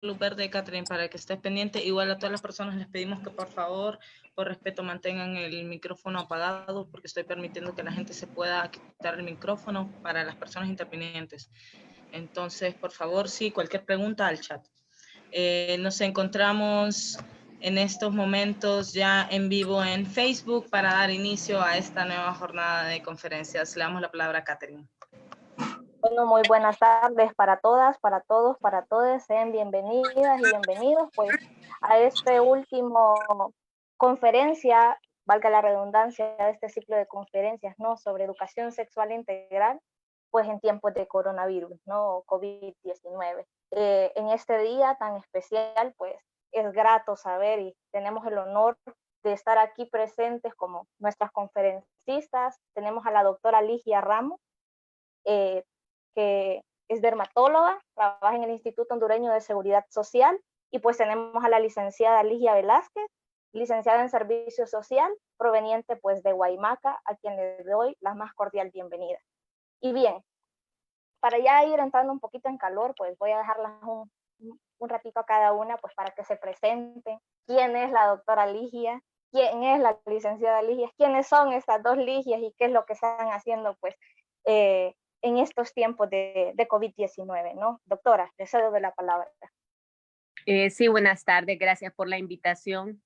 luz verde, Catherine, para que estés pendiente. Igual a todas las personas les pedimos que por favor, por respeto, mantengan el micrófono apagado porque estoy permitiendo que la gente se pueda quitar el micrófono para las personas intervinientes. Entonces, por favor, sí, cualquier pregunta al chat. Nos encontramos en estos momentos ya en vivo en Facebook para dar inicio a esta nueva jornada de conferencias. Le damos la palabra a Catherine. Bueno, muy buenas tardes para todas, para todos, para todas. Sean bienvenidas y bienvenidos pues a este último conferencia, valga la redundancia, de este ciclo de conferencias, ¿no? Sobre educación sexual integral, pues en tiempos de coronavirus, ¿no? COVID-19. En este día tan especial, pues es grato saber y tenemos el honor de estar aquí presentes como nuestras conferencistas. Tenemos a la doctora Ligia Ramos, que es dermatóloga, trabaja en el Instituto Hondureño de Seguridad Social, y pues tenemos a la licenciada Ligia Velázquez, licenciada en Servicio Social, proveniente pues de Guaymaca, a quien le doy la más cordial bienvenida. Y bien, para ya ir entrando un poquito en calor, pues voy a dejarlas un ratito a cada una, pues para que se presenten. ¿Quién es la doctora Ligia? ¿Quién es la licenciada Ligia? ¿Quiénes son estas dos Ligias y qué es lo que están haciendo pues en estos tiempos de COVID-19, ¿no? Doctora, le cedo de la palabra. Sí, buenas tardes, gracias por la invitación.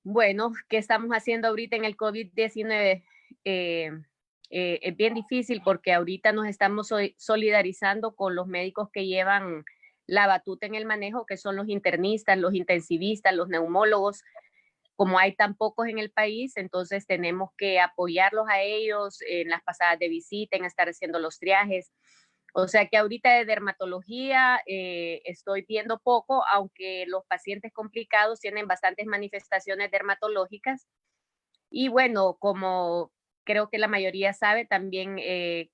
Bueno, ¿qué estamos haciendo ahorita en el COVID-19? Es bien difícil porque ahorita nos estamos solidarizando con los médicos que llevan la batuta en el manejo, que son los internistas, los intensivistas, los neumólogos. Como hay tan pocos en el país, entonces tenemos que apoyarlos a ellos en las pasadas de visita, en estar haciendo los triajes. O sea que ahorita de dermatología estoy viendo poco, aunque los pacientes complicados tienen bastantes manifestaciones dermatológicas. Y bueno, como creo que la mayoría sabe, también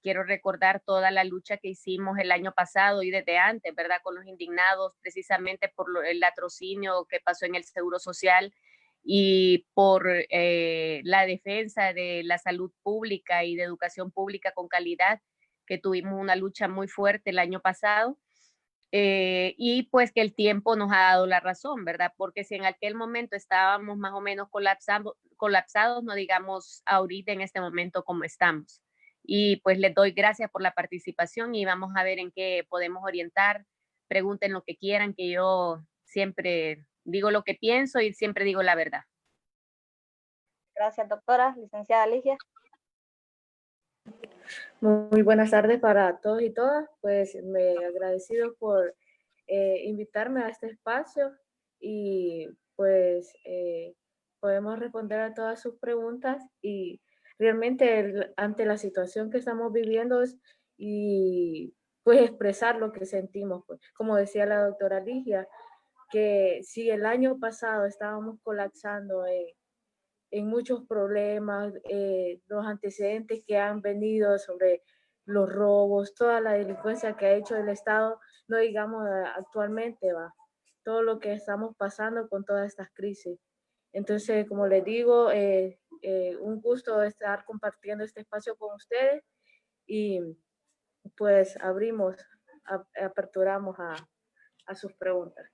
quiero recordar toda la lucha que hicimos el año pasado y desde antes, ¿verdad? Con los indignados, precisamente por el latrocinio que pasó en el Seguro Social y por la defensa de la salud pública y de educación pública con calidad, que tuvimos una lucha muy fuerte el año pasado. Y pues que el tiempo nos ha dado la razón, ¿verdad? Porque si en aquel momento estábamos más o menos colapsados, no digamos ahorita en este momento como estamos. Y pues les doy gracias por la participación y vamos a ver en qué podemos orientar. Pregunten lo que quieran, que yo siempre digo lo que pienso y siempre digo la verdad. Gracias, doctora. Licenciada Ligia. Muy buenas tardes para todos y todas. Pues me agradecido por invitarme a este espacio y pues podemos responder a todas sus preguntas y realmente ante la situación que estamos viviendo y pues expresar lo que sentimos. Pues, como decía la doctora Ligia, que si el año pasado estábamos colapsando en muchos problemas, los antecedentes que han venido sobre los robos, toda la delincuencia que ha hecho el Estado, no digamos actualmente, todo lo que estamos pasando con todas estas crisis. Entonces, como les digo, un gusto estar compartiendo este espacio con ustedes y pues aperturamos a sus preguntas.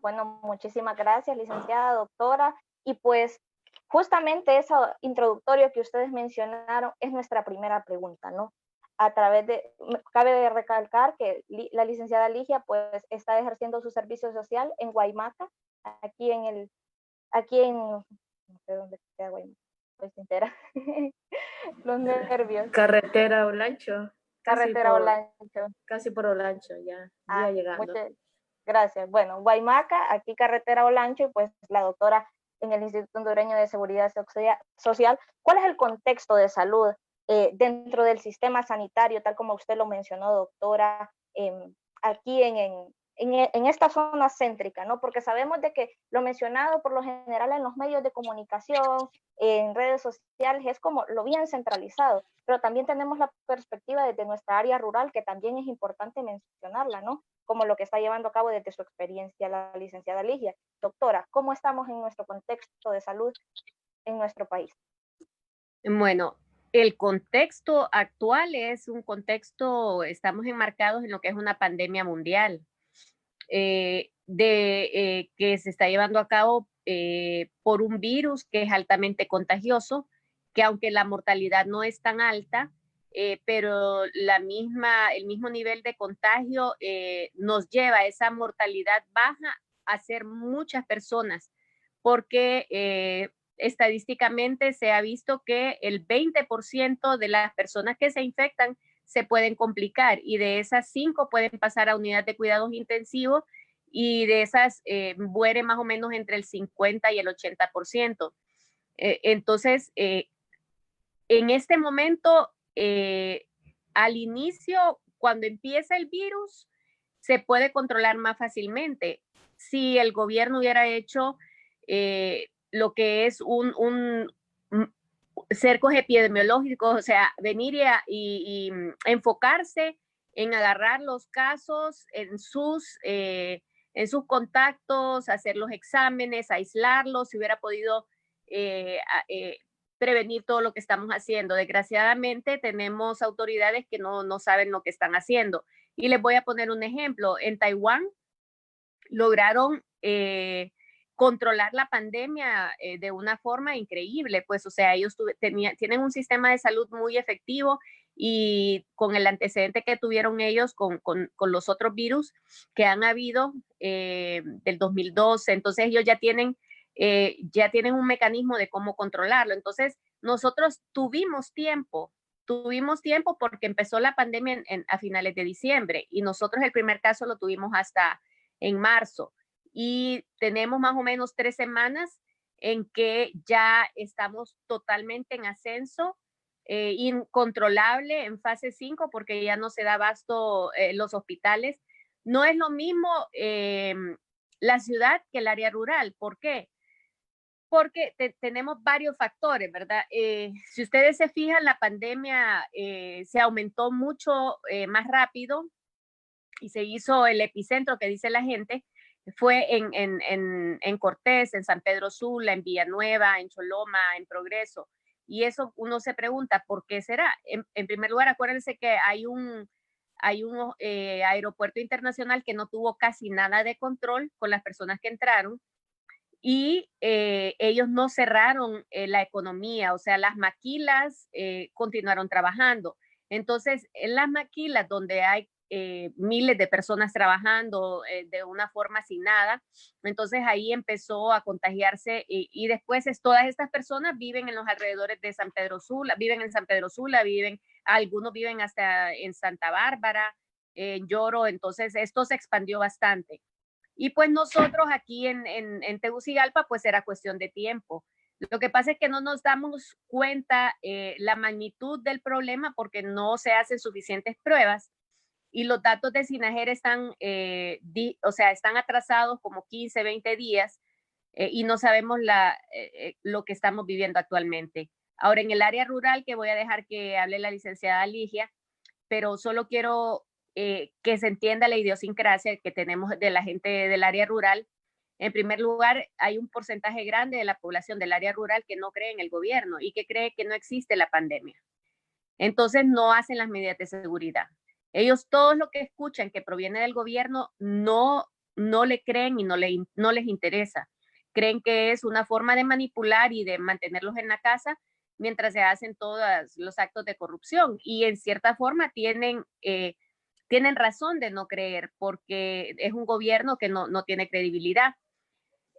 Bueno, muchísimas gracias, licenciada, doctora. Y pues justamente eso introductorio que ustedes mencionaron es nuestra primera pregunta, ¿no? Cabe recalcar que la licenciada Ligia pues está ejerciendo su servicio social en Guaymaca, aquí en, no sé dónde queda Guaymaca, pues entera, los nervios. Carretera Olancho. Carretera Olancho. Casi por Olancho, ya llegando. Gracias. Bueno, Guaymaca, aquí carretera Olancho, y pues la doctora en el Instituto Hondureño de Seguridad Social. ¿Cuál es el contexto de salud dentro del sistema sanitario, tal como usted lo mencionó, doctora, aquí en esta zona céntrica, ¿no? Porque sabemos de que lo mencionado por lo general en los medios de comunicación, en redes sociales, es como lo bien centralizado, pero también tenemos la perspectiva desde nuestra área rural, que también es importante mencionarla, ¿no? Como lo que está llevando a cabo desde su experiencia la licenciada Ligia. Doctora, ¿cómo estamos en nuestro contexto de salud en nuestro país? Bueno, el contexto actual es un contexto, estamos enmarcados en lo que es una pandemia mundial. que se está llevando a cabo por un virus que es altamente contagioso, que aunque la mortalidad no es tan alta, pero el mismo nivel de contagio nos lleva a esa mortalidad baja a ser muchas personas, porque estadísticamente se ha visto que el 20% de las personas que se infectan se pueden complicar y de esas 5 pueden pasar a unidad de cuidados intensivos y de esas muere más o menos entre el 50 y el 80%. Entonces, en este momento, al inicio, cuando empieza el virus, se puede controlar más fácilmente. Si el gobierno hubiera hecho lo que es un cercos epidemiológicos, o sea, venir y enfocarse en agarrar los casos en sus contactos, hacer los exámenes, aislarlos, si hubiera podido prevenir todo lo que estamos haciendo. Desgraciadamente tenemos autoridades que no saben lo que están haciendo. Y les voy a poner un ejemplo. En Taiwán lograron controlar la pandemia de una forma increíble, pues, o sea, ellos tienen un sistema de salud muy efectivo y con el antecedente que tuvieron ellos con los otros virus que han habido del 2012, entonces ellos ya tienen un mecanismo de cómo controlarlo. Entonces, nosotros tuvimos tiempo porque empezó la pandemia a finales de diciembre y nosotros el primer caso lo tuvimos hasta en marzo y tenemos más o menos 3 semanas en que ya estamos totalmente en ascenso, incontrolable en fase 5 porque ya no se da abasto los hospitales. No es lo mismo la ciudad que el área rural. ¿Por qué? Porque tenemos varios factores, ¿verdad? Si ustedes se fijan, la pandemia se aumentó mucho más rápido y se hizo el epicentro que dice la gente, fue en Cortés, en San Pedro Sula, en Villanueva, en Choloma, en Progreso. Y eso uno se pregunta, ¿por qué será? En primer lugar, acuérdense que hay un aeropuerto internacional que no tuvo casi nada de control con las personas que entraron y ellos no cerraron la economía, o sea, las maquilas continuaron trabajando. Entonces, en las maquilas donde hay miles de personas trabajando de una forma sin nada, entonces ahí empezó a contagiarse y después todas estas personas viven en los alrededores de San Pedro Sula, viven en San Pedro Sula, algunos viven hasta en Santa Bárbara, en Lloro, entonces esto se expandió bastante. Y pues nosotros aquí en Tegucigalpa, pues era cuestión de tiempo. Lo que pasa es que no nos damos cuenta la magnitud del problema porque no se hacen suficientes pruebas y los datos de Sinajer están atrasados como 15, 20 días y no sabemos lo que estamos viviendo actualmente. Ahora, en el área rural, que voy a dejar que hable la licenciada Ligia, pero solo quiero que se entienda la idiosincrasia que tenemos de la gente del área rural. En primer lugar, hay un porcentaje grande de la población del área rural que no cree en el gobierno y que cree que no existe la pandemia. Entonces no hacen las medidas de seguridad. Ellos todo lo que escuchan que proviene del gobierno no le creen y no les interesa. Creen que es una forma de manipular y de mantenerlos en la casa mientras se hacen todos los actos de corrupción. Y en cierta forma tienen razón de no creer porque es un gobierno que no tiene credibilidad.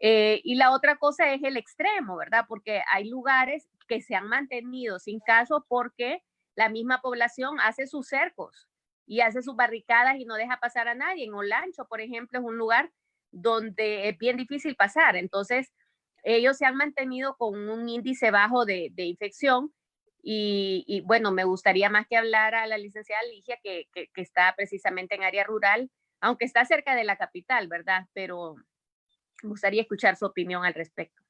Y la otra cosa es el extremo, ¿verdad? Porque hay lugares que se han mantenido sin caso porque la misma población hace sus cercos y hace sus barricadas y no deja pasar a nadie. En Olancho, por ejemplo, es un lugar donde es bien difícil pasar. Entonces, ellos se han mantenido con un índice bajo de infección y bueno, me gustaría más que hablar a la licenciada Ligia, que está precisamente en área rural, aunque está cerca de la capital, ¿verdad? Pero me gustaría escuchar su opinión al respecto.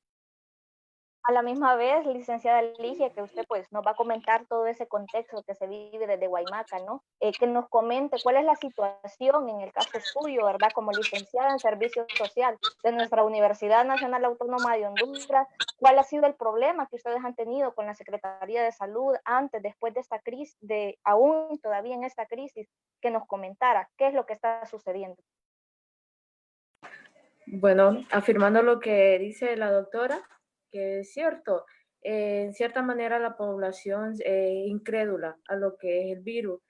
A la misma vez, licenciada Ligia, que usted pues nos va a comentar todo ese contexto que se vive desde Guaymaca, ¿no? Que nos comente cuál es la situación en el caso suyo, ¿verdad? Como licenciada en Servicio Social de nuestra Universidad Nacional Autónoma de Honduras, ¿cuál ha sido el problema que ustedes han tenido con la Secretaría de Salud antes, después de esta crisis, aún todavía en esta crisis, que nos comentara qué es lo que está sucediendo? Bueno, afirmando lo que dice la doctora, que es cierto, en cierta manera la población incrédula a lo que es el virus.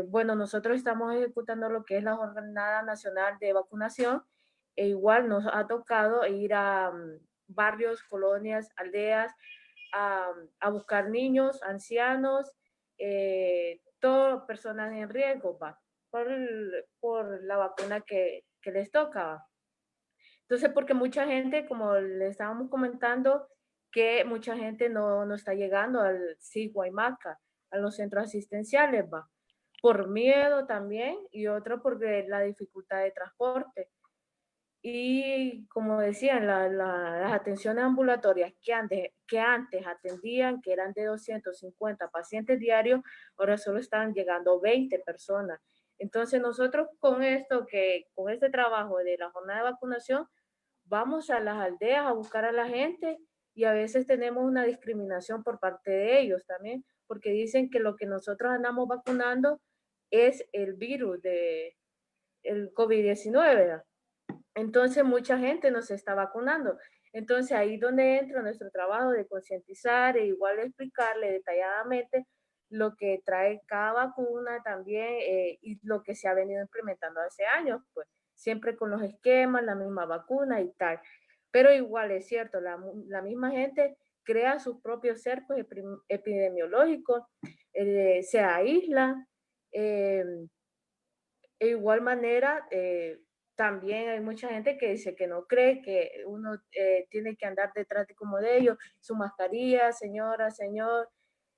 Bueno, nosotros estamos ejecutando lo que es la Jornada Nacional de Vacunación e igual nos ha tocado ir a barrios, colonias, aldeas, a buscar niños, ancianos, todas personas en riesgo, va, por la vacuna que les toca. Va. Entonces, porque mucha gente, como le estábamos comentando, que mucha gente no está llegando al Guaymaca, a los centros asistenciales, va, por miedo también y otro porque la dificultad de transporte. Y como decían, las atenciones ambulatorias que antes atendían, que eran de 250 pacientes diarios, ahora solo están llegando 20 personas. Entonces nosotros con esto, con este trabajo de la jornada de vacunación, vamos a las aldeas a buscar a la gente y a veces tenemos una discriminación por parte de ellos también, porque dicen que lo que nosotros andamos vacunando es el virus de el COVID-19. Entonces mucha gente no se está vacunando. Entonces ahí es donde entra nuestro trabajo de concientizar e igual explicarle detalladamente lo que trae cada vacuna también y lo que se ha venido implementando hace años, pues siempre con los esquemas, la misma vacuna y tal. Pero igual es cierto, la misma gente crea sus propios cercos epidemiológicos, se aísla, eh, de igual manera, también hay mucha gente que dice que no cree que uno tiene que andar detrás de como de ellos, su mascarilla, señora, señor,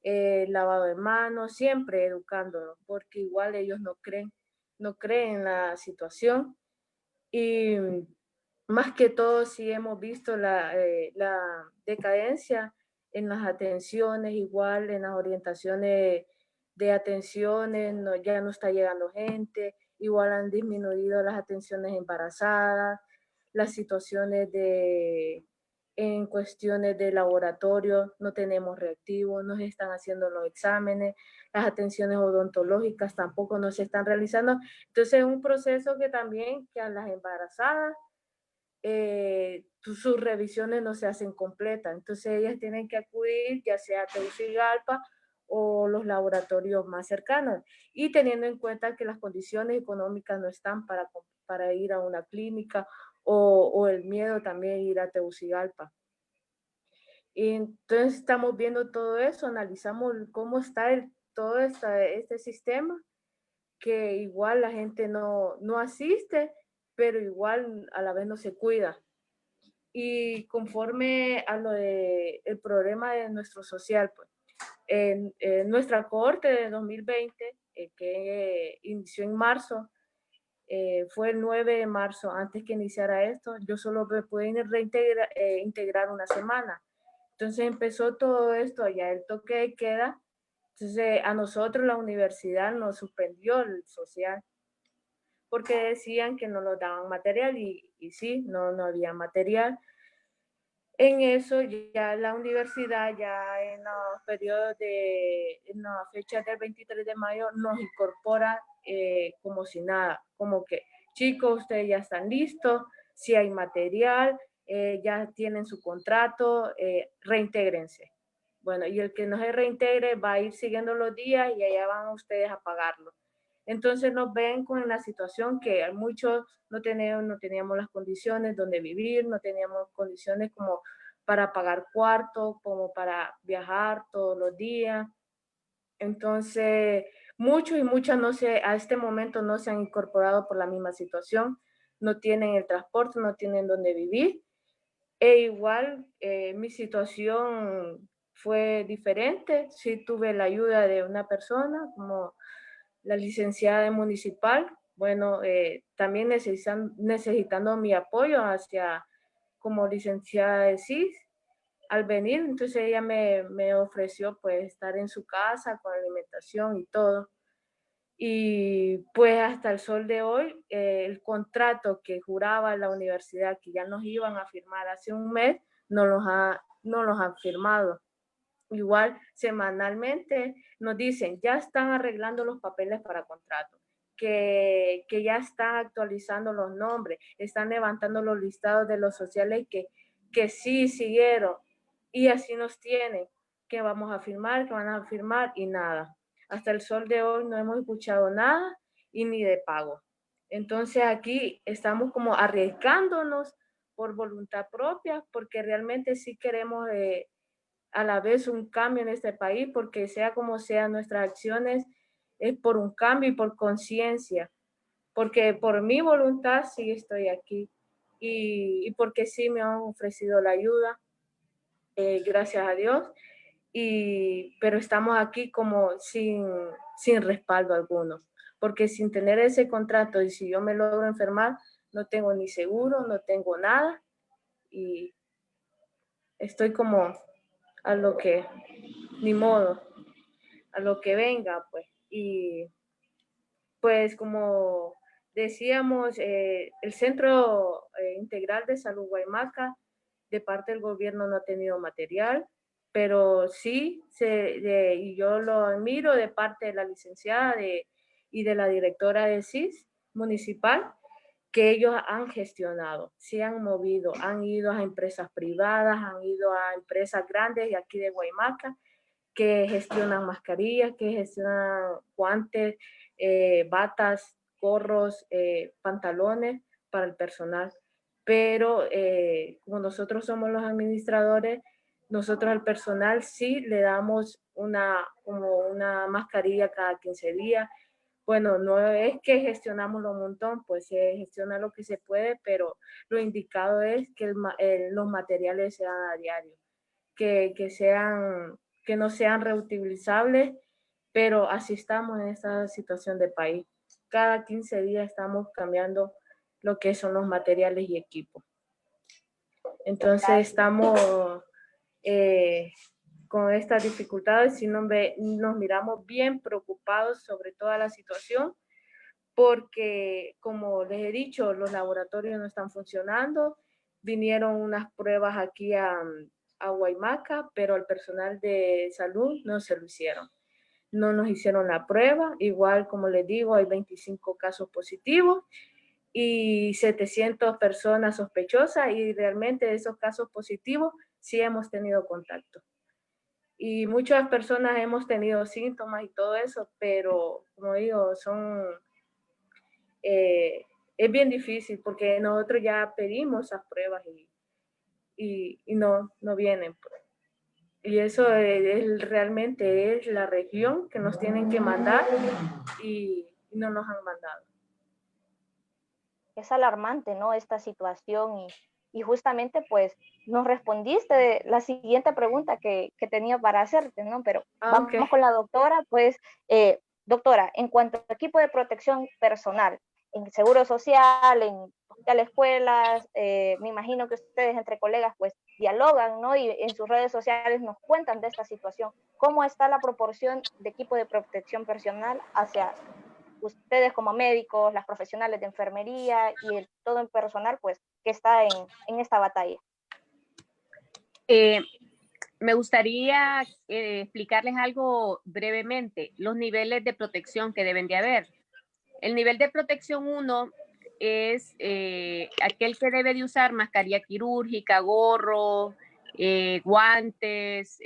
lavado de manos, siempre educándonos, porque igual ellos no creen en la situación. Y más que todo, sí hemos visto la decadencia en las atenciones, igual en las orientaciones de atenciones, ya no está llegando gente, igual han disminuido las atenciones embarazadas, las situaciones en cuestiones de laboratorio, no tenemos reactivos, no se están haciendo los exámenes, las atenciones odontológicas tampoco no se están realizando. Entonces es un proceso que también que a las embarazadas sus revisiones no se hacen completas, entonces ellas tienen que acudir ya sea a Tegucigalpa o los laboratorios más cercanos y teniendo en cuenta que las condiciones económicas no están para ir a una clínica o el miedo también ir a Tegucigalpa. Y entonces estamos viendo todo eso, analizamos cómo está todo este sistema, que igual la gente no asiste, pero igual a la vez no se cuida. Y conforme a lo de el problema de nuestro social, pues, en nuestra cohorte de 2020, que inició en marzo, fue el 9 de marzo, antes que iniciara esto, yo solo me pude integrar una semana. Entonces empezó todo esto, ya el toque de queda, entonces a nosotros la universidad nos suspendió el social, porque decían que no nos daban material y sí, no había material. En eso ya la universidad, ya en los periodos en las fechas del 23 de mayo, nos incorpora como si nada, como que chicos, ustedes ya están listos, si hay material, ya tienen su contrato, reintégrense. Bueno, y el que no se reintegre va a ir siguiendo los días y allá van ustedes a pagarlo. Entonces nos ven con la situación que muchos no teníamos las condiciones donde vivir, no teníamos condiciones como para pagar cuarto, como para viajar todos los días. Entonces, muchos y muchas a este momento no se han incorporado por la misma situación, no tienen el transporte, no tienen donde vivir. E igual mi situación fue diferente, sí tuve la ayuda de una persona como la licenciada municipal, bueno, también necesitando mi apoyo hacia como licenciada de CIS. Al venir, entonces ella me ofreció pues estar en su casa con alimentación y todo. Y pues hasta el sol de hoy, el contrato que juraba la universidad que ya nos iban a firmar hace un mes, no los han firmado. Igual semanalmente nos dicen, ya están arreglando los papeles para contrato. que ya están actualizando los nombres, están levantando los listados de los sociales que sí siguieron y así nos tienen, que vamos a firmar, que van a firmar y nada. Hasta el sol de hoy no hemos escuchado nada y ni de pago. Entonces aquí estamos como arriesgándonos por voluntad propia, porque realmente sí queremos a la vez un cambio en este país, porque sea como sean nuestras acciones, es por un cambio y por conciencia, porque por mi voluntad sí estoy aquí y porque sí me han ofrecido la ayuda, gracias a Dios, pero estamos aquí como sin respaldo alguno, porque sin tener ese contrato y si yo me logro enfermar, no tengo ni seguro, no tengo nada y estoy como a lo que, ni modo, a lo que venga, pues. Y pues como decíamos, el Centro Integral de Salud Guaymaca, de parte del gobierno no ha tenido material, pero sí, y yo lo admiro de parte de la licenciada y de la directora de CIS municipal, que ellos han gestionado, se han movido, han ido a empresas privadas, han ido a empresas grandes de aquí de Guaymaca, que gestionan mascarillas, que gestionan guantes, batas, gorros, pantalones para el personal. Pero como nosotros somos los administradores, nosotros al personal sí le damos como una mascarilla cada 15 días. Bueno, no es que gestionamos un montón, pues se gestiona lo que se puede, pero lo indicado es que los materiales sean a diario, que no sean reutilizables, pero así estamos en esta situación de país. Cada 15 días estamos cambiando lo que son los materiales y equipos. Entonces estamos con estas dificultades y nos miramos bien preocupados sobre toda la situación, porque como les he dicho, los laboratorios no están funcionando, vinieron unas pruebas aquí a Guaymaca, pero al personal de salud no se lo hicieron. No nos hicieron la prueba, igual como les digo, hay 25 casos positivos y 700 personas sospechosas y realmente de esos casos positivos sí hemos tenido contacto. Y muchas personas hemos tenido síntomas y todo eso, pero como digo, es bien difícil porque nosotros ya pedimos esas pruebas y no vienen. Y eso realmente es la región que nos tienen que mandar y no nos han mandado. Es alarmante, ¿no? Esta situación y justamente pues nos respondiste la siguiente pregunta que tenía para hacerte, ¿no? Pero vamos Okay. con la doctora, pues, doctora, en cuanto a equipo de protección personal, en Seguro Social, en escuelas, me imagino que ustedes entre colegas pues dialogan, ¿no? Y en sus redes sociales nos cuentan de esta situación. ¿Cómo está la proporción de equipo de protección personal hacia ustedes como médicos, las profesionales de enfermería y todo el personal pues que está en esta batalla? Me gustaría explicarles algo brevemente, los niveles de protección que deben de haber. El nivel de protección 1 es aquel que debe de usar mascarilla quirúrgica, gorro, guantes,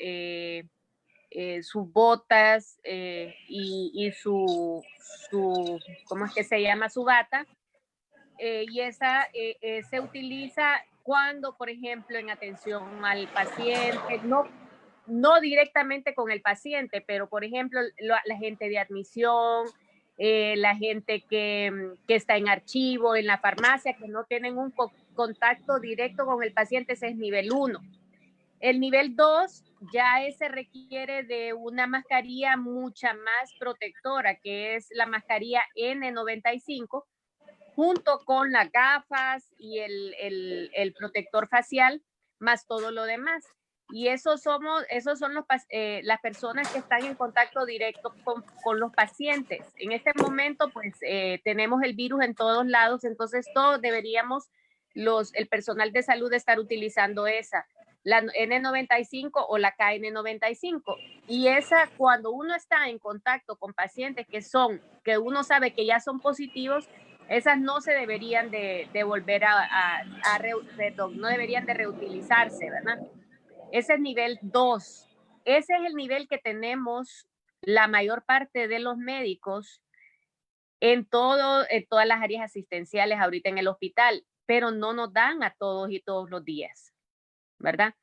sus botas y ¿cómo es que se llama? Su bata. Y esa se utiliza cuando, por ejemplo, en atención al paciente, no directamente con el paciente, pero por ejemplo, la gente de admisión, la gente que está en archivo, en la farmacia, que no tienen un contacto directo con el paciente, ese es nivel 1. El nivel 2 ya se requiere de una mascarilla mucha más protectora, que es la mascarilla N95, junto con las gafas y el protector facial, más todo lo demás. Y esos son las personas que están en contacto directo con los pacientes. En este momento, pues, tenemos el virus en todos lados, entonces todos deberíamos el personal de salud estar utilizando esa, la N95 o la KN95. Y esa, cuando uno está en contacto con pacientes que uno sabe que ya son positivos, esas no se deberían de volver perdón, no deberían de reutilizarse, ¿verdad? Ese es nivel 2. Ese es el nivel que tenemos la mayor parte de los médicos en todas las áreas asistenciales ahorita en el hospital, pero no nos dan a todos y todos los días, ¿verdad?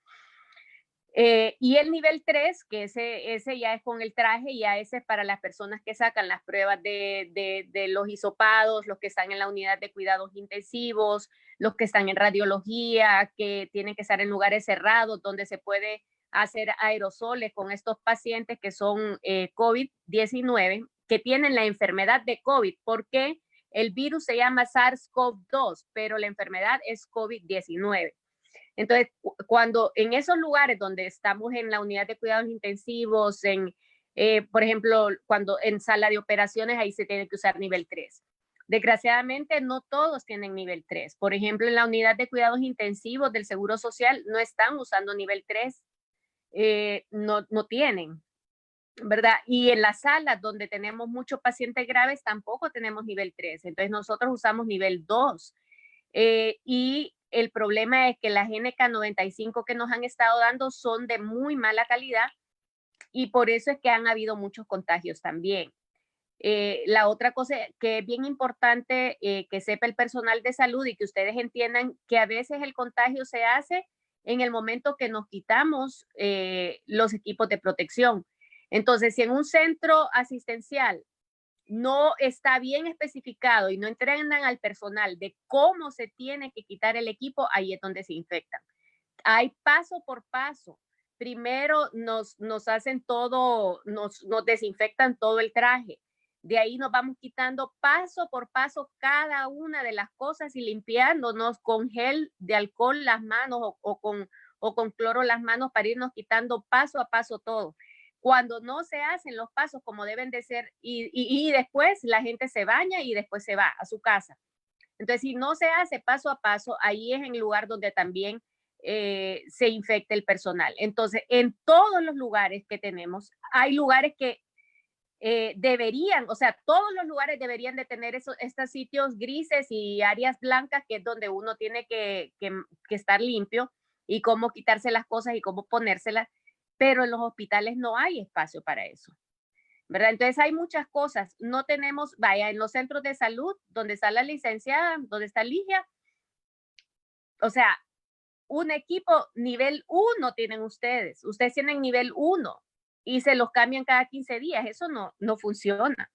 Y el nivel 3, que ese ya es con el traje, ya ese es para las personas que sacan las pruebas de los hisopados, los que están en la unidad de cuidados intensivos, los que están en radiología, que tienen que estar en lugares cerrados donde se puede hacer aerosoles con estos pacientes que son COVID-19, que tienen la enfermedad de COVID, porque el virus se llama SARS-CoV-2, pero la enfermedad es COVID-19. Entonces, cuando en esos lugares donde estamos en la unidad de cuidados intensivos, por ejemplo, cuando en sala de operaciones, ahí se tiene que usar nivel 3. Desgraciadamente, no todos tienen nivel 3. Por ejemplo, en la unidad de cuidados intensivos del Seguro Social no están usando nivel 3, no tienen, ¿verdad? Y en las salas donde tenemos muchos pacientes graves tampoco tenemos nivel 3. Entonces, nosotros usamos nivel 2. Y el problema es que las NK95 que nos han estado dando son de muy mala calidad y por eso es que han habido muchos contagios también. La otra cosa que es bien importante que sepa el personal de salud y que ustedes entiendan que a veces el contagio se hace en el momento que nos quitamos los equipos de protección. Entonces, si en un centro asistencial no está bien especificado y no entrenan al personal de cómo se tiene que quitar el equipo, ahí es donde se infectan. Hay paso por paso. Primero nos hacen todo, nos desinfectan todo el traje. De ahí nos vamos quitando paso por paso cada una de las cosas y limpiándonos con gel de alcohol las manos o con cloro las manos para irnos quitando paso a paso todo. Cuando no se hacen los pasos como deben de ser y después la gente se baña y después se va a su casa. Entonces, si no se hace paso a paso, ahí es el lugar donde también se infecta el personal. Entonces, en todos los lugares que tenemos, hay lugares que deberían, o sea, todos los lugares deberían de tener estos sitios grises y áreas blancas, que es donde uno tiene que estar limpio y cómo quitarse las cosas y cómo ponérselas, pero en los hospitales no hay espacio para eso, ¿verdad? Entonces hay muchas cosas. No tenemos, vaya, en los centros de salud, donde está la licenciada, donde está Ligia, o sea, un equipo nivel 1 tienen ustedes tienen nivel 1 y se los cambian cada 15 días, eso no funciona.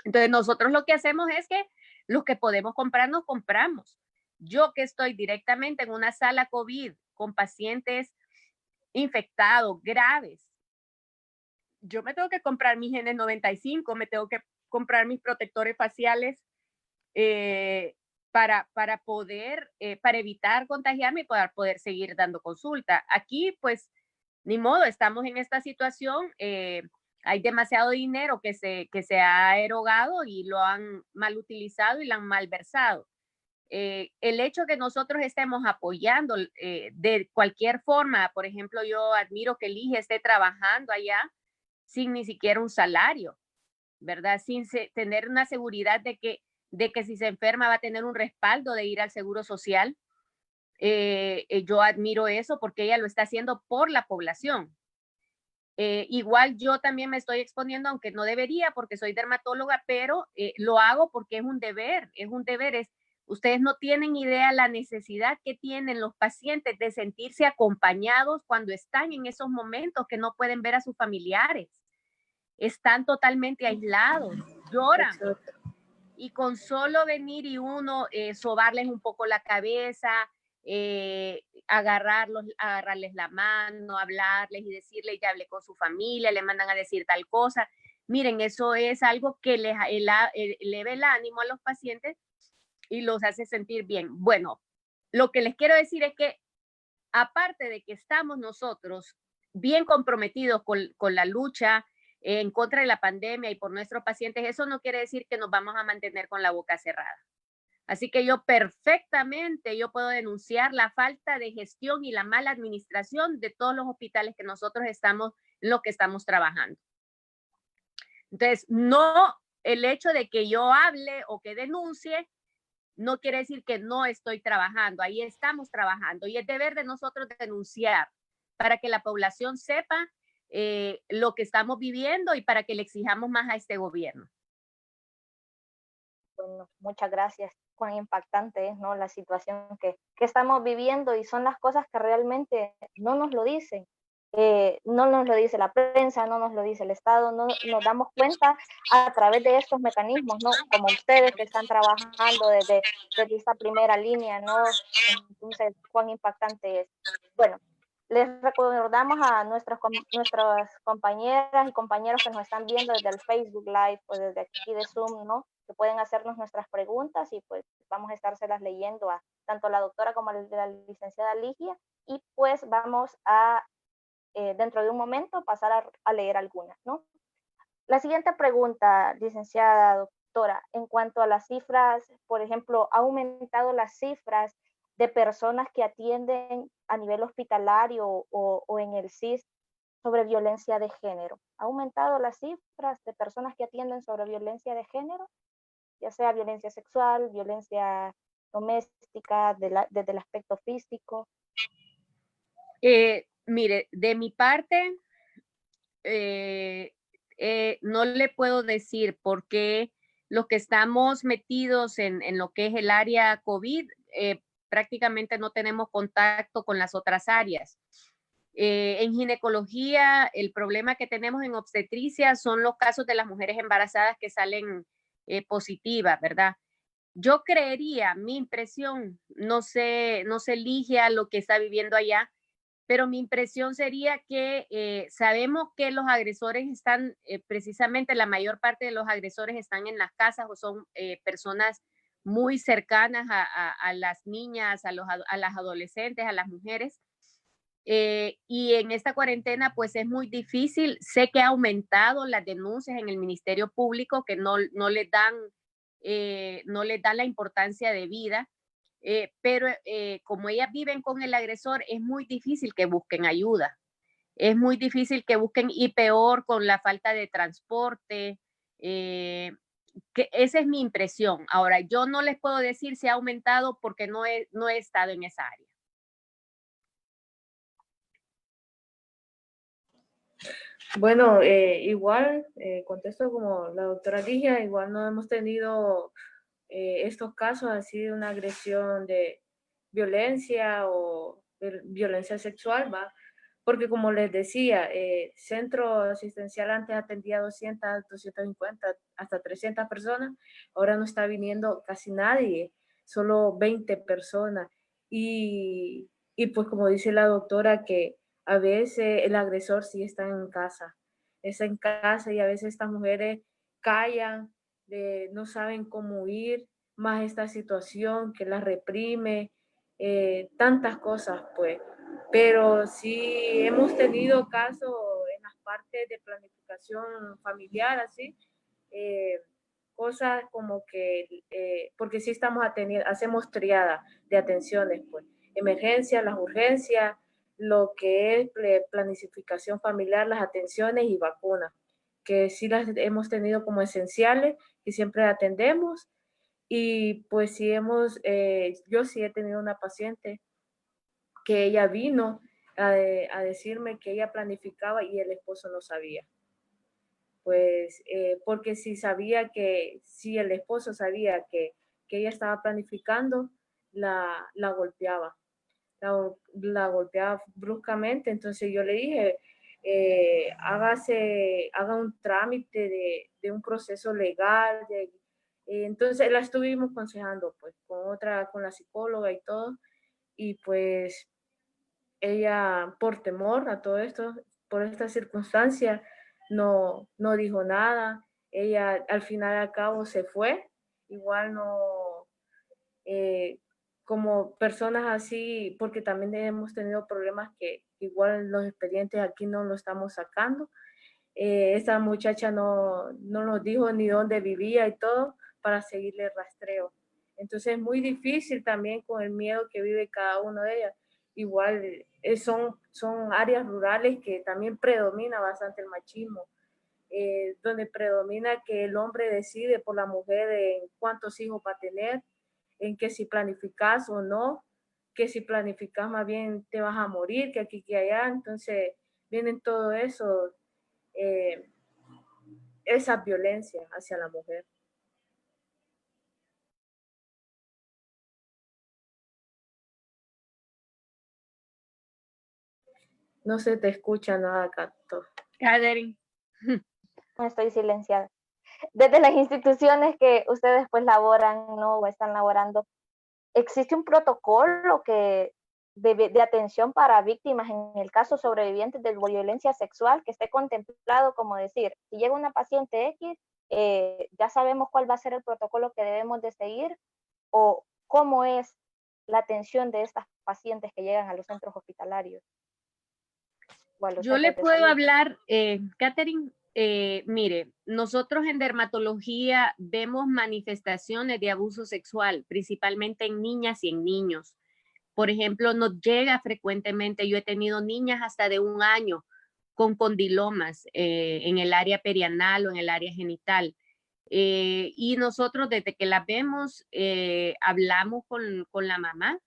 Entonces nosotros lo que hacemos es que los que podemos comprar, nos compramos. Yo que estoy directamente en una sala COVID con pacientes infectados, graves, yo me tengo que comprar mis N95, me tengo que comprar mis protectores faciales para poder, para evitar contagiarme y poder seguir dando consulta. Aquí, pues, ni modo, estamos en esta situación, hay demasiado dinero que se ha erogado y lo han mal utilizado y lo han malversado. El hecho que nosotros estemos apoyando de cualquier forma, por ejemplo, yo admiro que Ligia esté trabajando allá sin ni siquiera un salario, ¿verdad? Sin tener una seguridad de que si se enferma va a tener un respaldo de ir al Seguro Social. Yo admiro eso porque ella lo está haciendo por la población. Igual yo también me estoy exponiendo, aunque no debería porque soy dermatóloga, pero lo hago porque es un deber, ustedes no tienen idea la necesidad que tienen los pacientes de sentirse acompañados cuando están en esos momentos que no pueden ver a sus familiares. Están totalmente aislados, lloran. Y con solo venir y uno sobarles un poco la cabeza, agarrarles la mano, hablarles y decirles, ya hablé con su familia, le mandan a decir tal cosa. Miren, eso es algo que les eleva el ánimo a los pacientes y los hace sentir bien. Bueno, lo que les quiero decir es que aparte de que estamos nosotros bien comprometidos con la lucha en contra de la pandemia y por nuestros pacientes, eso no quiere decir que nos vamos a mantener con la boca cerrada. Así que yo perfectamente, yo puedo denunciar la falta de gestión y la mala administración de todos los hospitales que nosotros estamos, en los que estamos trabajando. Entonces, no, el hecho de que yo hable o que denuncie no quiere decir que no estoy trabajando. Ahí estamos trabajando y es deber de nosotros denunciar para que la población sepa lo que estamos viviendo y para que le exijamos más a este gobierno. Bueno, muchas gracias. Cuán impactante es, ¿no?, la situación que estamos viviendo, y son las cosas que realmente no nos lo dicen. No nos lo dice la prensa, no nos lo dice el Estado, no nos damos cuenta a través de estos mecanismos, ¿no? Como ustedes que están trabajando desde esta primera línea, ¿no? Entonces, cuán impactante es. Bueno, les recordamos a nuestras compañeras y compañeros que nos están viendo desde el Facebook Live o desde aquí de Zoom, ¿no?, que pueden hacernos nuestras preguntas y pues vamos a estárselas leyendo a tanto la doctora como a la licenciada Ligia, y pues vamos a, dentro de un momento, pasar a leer algunas, ¿no? La siguiente pregunta, licenciada doctora, en cuanto a las cifras, por ejemplo, ¿ha aumentado las cifras de personas que atienden a nivel hospitalario o en el CIS sobre violencia de género? ¿Ha aumentado las cifras de personas que atienden sobre violencia de género, ya sea violencia sexual, violencia doméstica, desde el aspecto físico? Mire, de mi parte, no le puedo decir porque los que estamos metidos en lo que es el área COVID, prácticamente no tenemos contacto con las otras áreas. En ginecología, el problema que tenemos en obstetricia son los casos de las mujeres embarazadas que salen positivas, ¿verdad? Yo creería, mi impresión, no sé Ligia lo que está viviendo allá, pero mi impresión sería que sabemos que los agresores están, precisamente la mayor parte de los agresores están en las casas o son personas muy cercanas a las niñas, a las adolescentes, a las mujeres. Y en esta cuarentena, pues es muy difícil. Sé que ha aumentado las denuncias en el Ministerio Público, que no les dan la importancia debida. Pero como ellas viven con el agresor, es muy difícil que busquen ayuda. Es muy difícil que busquen, y peor con la falta de transporte. Que esa es mi impresión. Ahora, yo no les puedo decir si ha aumentado porque no he estado en esa área. Bueno, igual, contesto como la doctora Ligia, igual no hemos tenido estos casos así de una agresión de violencia o de violencia sexual, ¿va? Porque como les decía, centro asistencial antes atendía 200, 250, hasta 300 personas, ahora no está viniendo casi nadie, solo 20 personas. Y pues como dice la doctora, que a veces el agresor sí está en casa y a veces estas mujeres callan, no saben cómo huir, más esta situación que las reprime, tantas cosas pues. Pero sí hemos tenido casos en las partes de planificación familiar, así, cosas como que, porque sí estamos atendiendo, hacemos triada de atenciones, pues, emergencias, las urgencias, lo que es planificación familiar, las atenciones y vacunas, que sí las hemos tenido como esenciales y siempre atendemos. Y pues sí yo sí he tenido una paciente que ella vino a decirme que ella planificaba y el esposo no sabía. Pues porque si el esposo sabía que ella estaba planificando, la golpeaba. La golpeaba bruscamente. Entonces yo le dije, haga un trámite de un proceso legal. Entonces la estuvimos aconsejando pues con la psicóloga y todo. Y pues ella, por temor a todo esto, por esta circunstancia, no dijo nada. Ella al final al cabo se fue. Igual no, como personas así, porque también hemos tenido problemas que igual los expedientes aquí no lo estamos sacando. Esta muchacha no nos dijo ni dónde vivía y todo para seguirle rastreo. Entonces es muy difícil también con el miedo que vive cada una de ellas. Igual son áreas rurales que también predomina bastante el machismo, donde predomina que el hombre decide por la mujer en cuántos hijos va a tener, en que si planificas o no, que si planificas más bien te vas a morir, que aquí, que allá. Entonces vienen todo eso, esa violencia hacia la mujer. No se te escucha nada, Cato. Catherine. No estoy silenciada. Desde las instituciones que ustedes pues laboran, ¿no? O están laborando, ¿existe un protocolo de atención para víctimas en el caso sobrevivientes de violencia sexual que esté contemplado, como decir, si llega una paciente X, ya sabemos cuál va a ser el protocolo que debemos de seguir, o cómo es la atención de estas pacientes que llegan a los centros hospitalarios o a los Yo le centros de puedo salud? hablar, Catherine, mire, nosotros en dermatología vemos manifestaciones de abuso sexual, principalmente en niñas y en niños. Por ejemplo, nos llega frecuentemente, yo he tenido niñas hasta de 1 año con condilomas en el área perianal o en el área genital. Y nosotros desde que las vemos, hablamos con la mamá,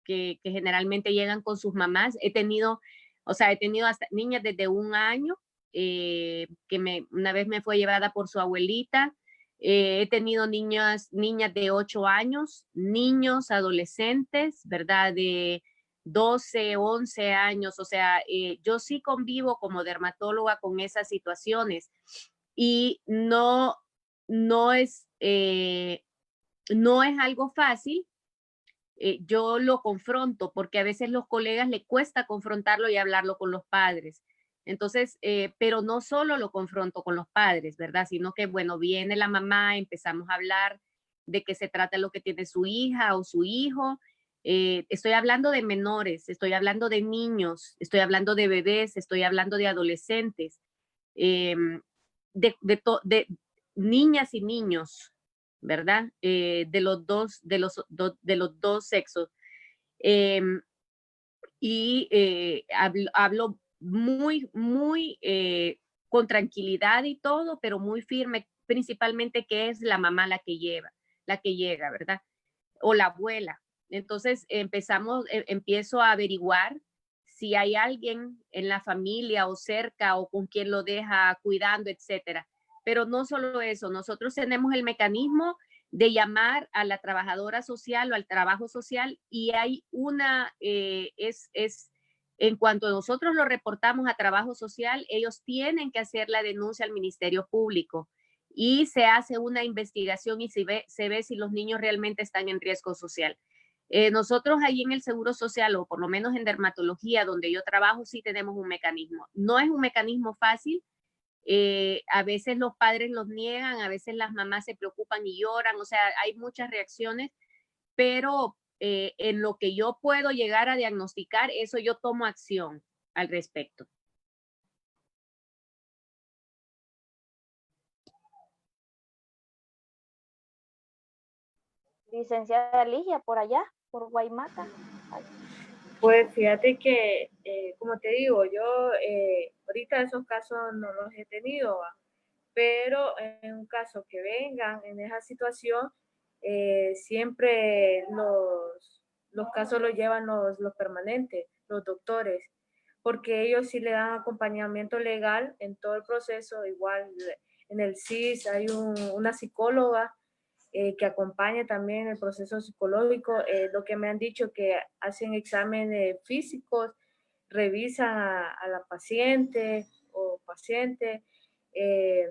que generalmente llegan con sus mamás. He tenido hasta niñas desde 1 año, una vez me fue llevada por su abuelita. He tenido niñas de 8 años, niños, adolescentes, ¿verdad? De 12, 11 años. O sea, yo sí convivo como dermatóloga con esas situaciones y no es, no es algo fácil. Yo lo confronto porque a veces los colegas le cuesta confrontarlo y hablarlo con los padres. Entonces, pero no solo lo confronto con los padres, ¿verdad? Sino que, bueno, viene la mamá, empezamos a hablar de qué se trata lo que tiene su hija o su hijo. Estoy hablando de menores, estoy hablando de niños, estoy hablando de bebés, estoy hablando de adolescentes, eh, de niñas y niños, ¿verdad? De los dos sexos. Eh, hablo muy con tranquilidad y todo, pero muy firme, principalmente que es la mamá la que llega, ¿verdad? O la abuela. Entonces empiezo a averiguar si hay alguien en la familia o cerca o con quien lo deja cuidando, etcétera. Pero no solo eso, nosotros tenemos el mecanismo de llamar a la trabajadora social o al trabajo social, y hay en cuanto nosotros lo reportamos a trabajo social, ellos tienen que hacer la denuncia al Ministerio Público y se hace una investigación y se ve si los niños realmente están en riesgo social. Nosotros ahí en el Seguro Social, o por lo menos en dermatología, donde yo trabajo, sí tenemos un mecanismo. No es un mecanismo fácil. A veces los padres los niegan, a veces las mamás se preocupan y lloran, o sea, hay muchas reacciones, pero en lo que yo puedo llegar a diagnosticar, eso yo tomo acción al respecto. Licenciada Ligia, por allá, por Guaymaca. Pues fíjate que, como te digo, yo ahorita esos casos no los he tenido, ¿va? Pero en un caso que vengan en esa situación, siempre los casos los llevan los permanentes, los doctores, porque ellos sí le dan acompañamiento legal en todo el proceso. Igual en el CIS hay una psicóloga que acompaña también el proceso psicológico. Lo que me han dicho que hacen exámenes físicos, revisan a la paciente o paciente. Eh,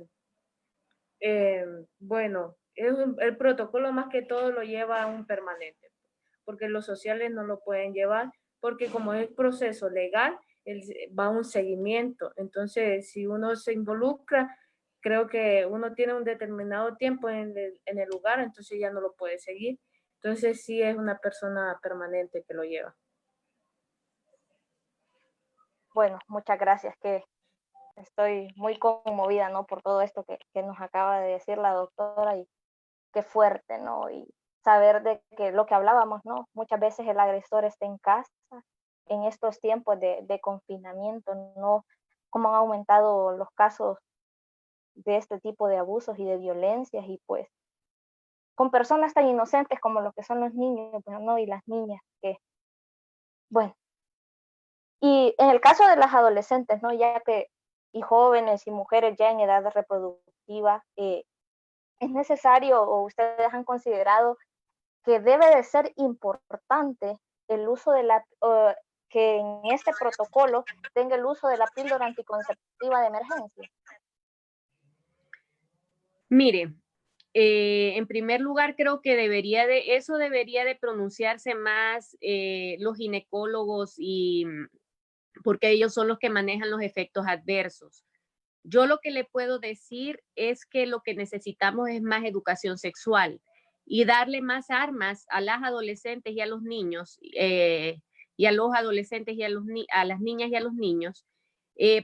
bueno, el protocolo más que todo lo lleva a un permanente, porque los sociales no lo pueden llevar, porque como es proceso legal, va a un seguimiento. Entonces, si uno se involucra, creo que uno tiene un determinado tiempo en el lugar, entonces ya no lo puede seguir. Entonces, sí es una persona permanente que lo lleva. Bueno, muchas gracias, que estoy muy conmovida, ¿no? Por todo esto que nos acaba de decir la doctora, y qué fuerte, ¿no? Y saber de que lo que hablábamos, ¿no? Muchas veces el agresor está en casa en estos tiempos de confinamiento, ¿no? Cómo han aumentado los casos de este tipo de abusos y de violencias y pues con personas tan inocentes como lo que son los niños, pues, ¿no? Y las niñas, que, bueno, y en el caso de las adolescentes, ¿no? Ya que, y jóvenes y mujeres ya en edad reproductiva, es necesario o ustedes han considerado que debe de ser importante el uso de que en este protocolo tenga el uso de la píldora anticonceptiva de emergencia. Mire, en primer lugar, creo que eso debería de pronunciarse más los ginecólogos y porque ellos son los que manejan los efectos adversos. Yo lo que le puedo decir es que lo que necesitamos es más educación sexual y darle más armas a las adolescentes y a los niños, y a los adolescentes y a las niñas y a los niños,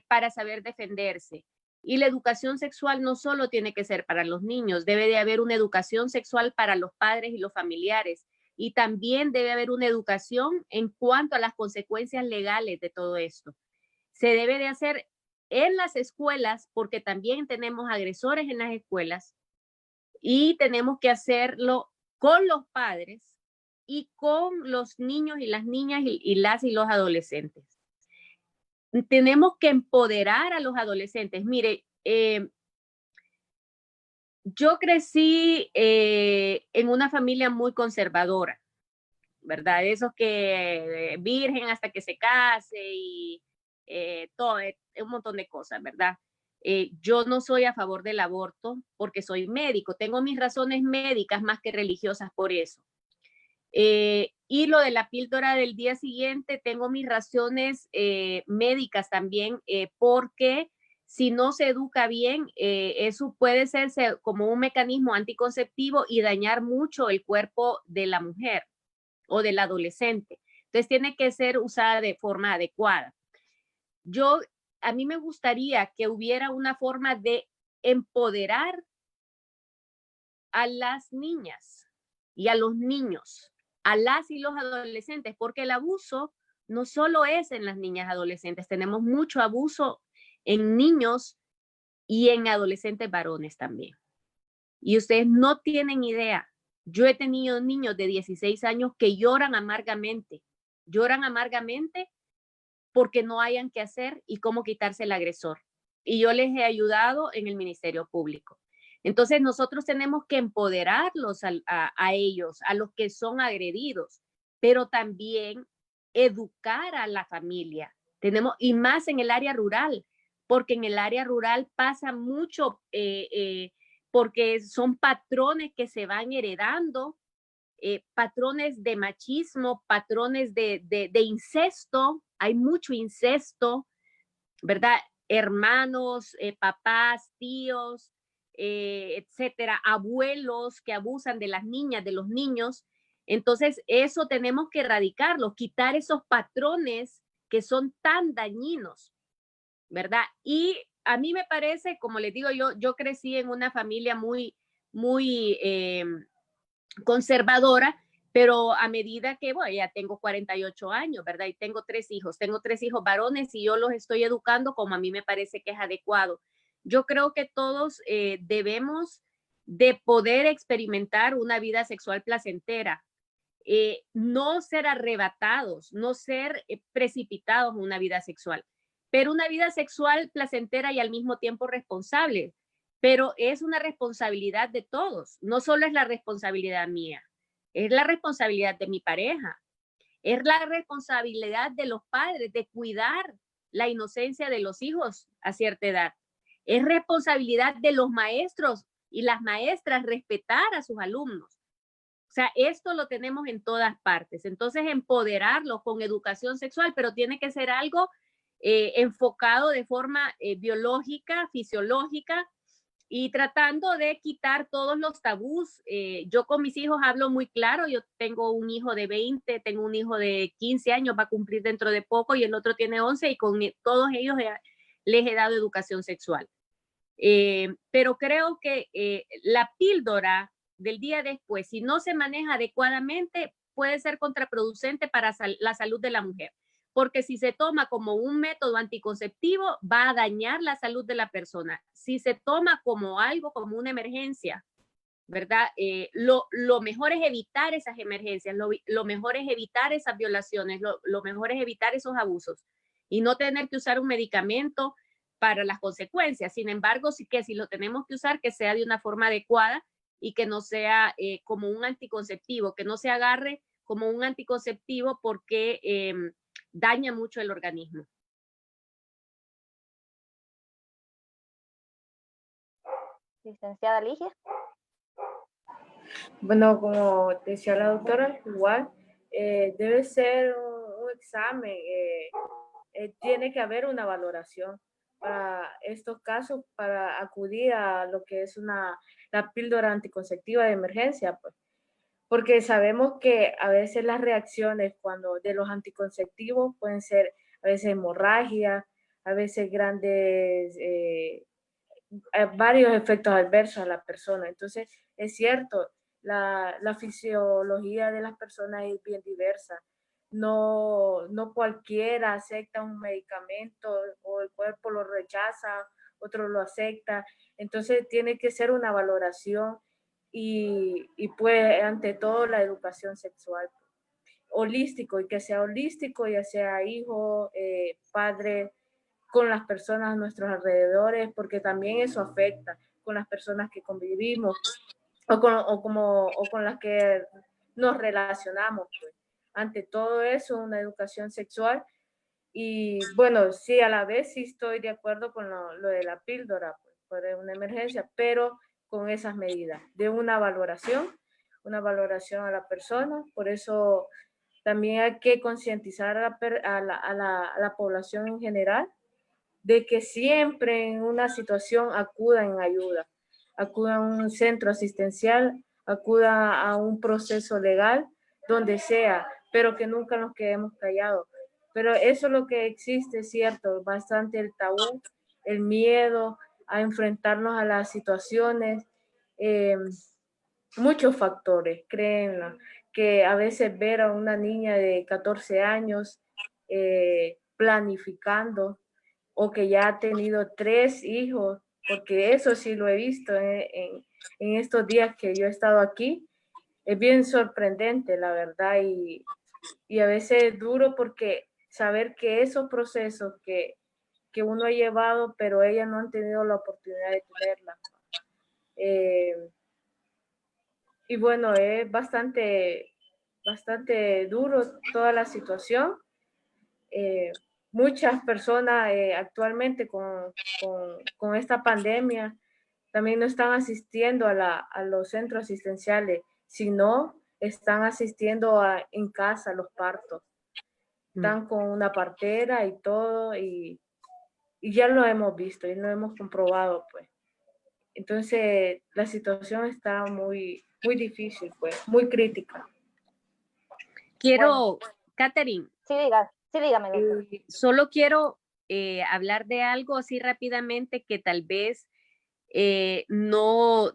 para saber defenderse. Y la educación sexual no solo tiene que ser para los niños, debe de haber una educación sexual para los padres y los familiares. Y también debe haber una educación en cuanto a las consecuencias legales de todo esto. Se debe de hacer en las escuelas, porque también tenemos agresores en las escuelas, y tenemos que hacerlo con los padres y con los niños y las niñas y los adolescentes. Tenemos que empoderar a los adolescentes. Mire, yo crecí en una familia muy conservadora, ¿verdad? Esos que virgen hasta que se case y todo, un montón de cosas, ¿verdad? Yo no soy a favor del aborto porque soy médico, tengo mis razones médicas más que religiosas por eso. Y lo de la píldora del día siguiente, tengo mis razones médicas también, porque si no se educa bien, eso puede ser como un mecanismo anticonceptivo y dañar mucho el cuerpo de la mujer o del adolescente. Entonces tiene que ser usada de forma adecuada. A mí me gustaría que hubiera una forma de empoderar a las niñas y a los niños, a las y los adolescentes, porque el abuso no solo es en las niñas adolescentes, tenemos mucho abuso en niños y en adolescentes varones también. Y ustedes no tienen idea. Yo he tenido niños de 16 años que lloran amargamente porque no hayan qué hacer y cómo quitarse el agresor. Y yo les he ayudado en el Ministerio Público. Entonces nosotros tenemos que empoderarlos a ellos, a los que son agredidos, pero también educar a la familia. Y más en el área rural, porque en el área rural pasa mucho, porque son patrones que se van heredando, patrones de machismo, patrones de incesto. Hay mucho incesto, ¿verdad? Hermanos, papás, tíos, etcétera, abuelos que abusan de las niñas, de los niños. Entonces, eso tenemos que erradicarlo, quitar esos patrones que son tan dañinos, ¿verdad? Y a mí me parece, como les digo, yo crecí en una familia muy conservadora, pero a medida que, bueno, ya tengo 48 años, ¿verdad? Y tengo tres hijos varones y yo los estoy educando como a mí me parece que es adecuado. Yo creo que todos debemos de poder experimentar una vida sexual placentera, no ser arrebatados, no ser precipitados en una vida sexual, pero una vida sexual placentera y al mismo tiempo responsable. Pero es una responsabilidad de todos, no solo es la responsabilidad mía, es la responsabilidad de mi pareja, es la responsabilidad de los padres de cuidar la inocencia de los hijos a cierta edad, es responsabilidad de los maestros y las maestras respetar a sus alumnos. O sea, esto lo tenemos en todas partes. Entonces, empoderarlos con educación sexual, pero tiene que ser algo enfocado de forma biológica, fisiológica, y tratando de quitar todos los tabús. Yo con mis hijos hablo muy claro. Yo tengo un hijo de 20, tengo un hijo de 15 años, va a cumplir dentro de poco, y el otro tiene 11, y con todos ellos les he dado educación sexual. Pero creo que la píldora del día después, si no se maneja adecuadamente, puede ser contraproducente para la salud de la mujer. Porque si se toma como un método anticonceptivo, va a dañar la salud de la persona. Si se toma como algo, como una emergencia, ¿verdad? Lo mejor es evitar esas emergencias, lo mejor es evitar esas violaciones, lo mejor es evitar esos abusos y no tener que usar un medicamento para las consecuencias. Sin embargo, sí que si lo tenemos que usar, que sea de una forma adecuada y que no sea como un anticonceptivo, que no se agarre como un anticonceptivo porque daña mucho el organismo. Licenciada Ligia. Bueno, como decía la doctora, igual debe ser un examen, tiene que haber una valoración para estos casos, para acudir a lo que es la píldora anticonceptiva de emergencia, pues, porque sabemos que a veces las reacciones de los anticonceptivos pueden ser a veces hemorragia, a veces grandes, varios efectos adversos a la persona. Entonces, es cierto, la fisiología de las personas es bien diversa. No cualquiera acepta un medicamento o el cuerpo lo rechaza, otro lo acepta. Entonces, tiene que ser una valoración y pues, ante todo, la educación sexual holístico, y que sea holístico, ya sea hijo, padre, con las personas a nuestros alrededores, porque también eso afecta con las personas que convivimos o con las que nos relacionamos. Pues. Ante todo eso, una educación sexual. Y bueno, sí, a la vez sí estoy de acuerdo con lo de la píldora, pues, por una emergencia, pero con esas medidas de una valoración a la persona. Por eso también hay que concientizar a la población en general de que siempre en una situación acudan en ayuda, acudan a un centro asistencial, acuda a un proceso legal, donde sea, pero que nunca nos quedemos callados. Pero eso es lo que existe, es cierto, bastante el tabú, el miedo a enfrentarnos a las situaciones, muchos factores, créenlo, que a veces ver a una niña de 14 años planificando o que ya ha tenido 3 hijos, porque eso sí lo he visto en estos días que yo he estado aquí, es bien sorprendente, la verdad, y a veces es duro porque saber que esos procesos que uno ha llevado, pero ellas no han tenido la oportunidad de tenerla. Y bueno, es bastante duro toda la situación. Muchas personas actualmente con esta pandemia también no están asistiendo a los centros asistenciales, sino están asistiendo en casa a los partos. Están con una partera y todo, y ya lo hemos visto y lo hemos comprobado, pues. Entonces, la situación está muy, muy difícil, pues, muy crítica. Quiero, Catherine. Sí, dígame, doctor. Solo quiero hablar de algo así rápidamente que tal vez no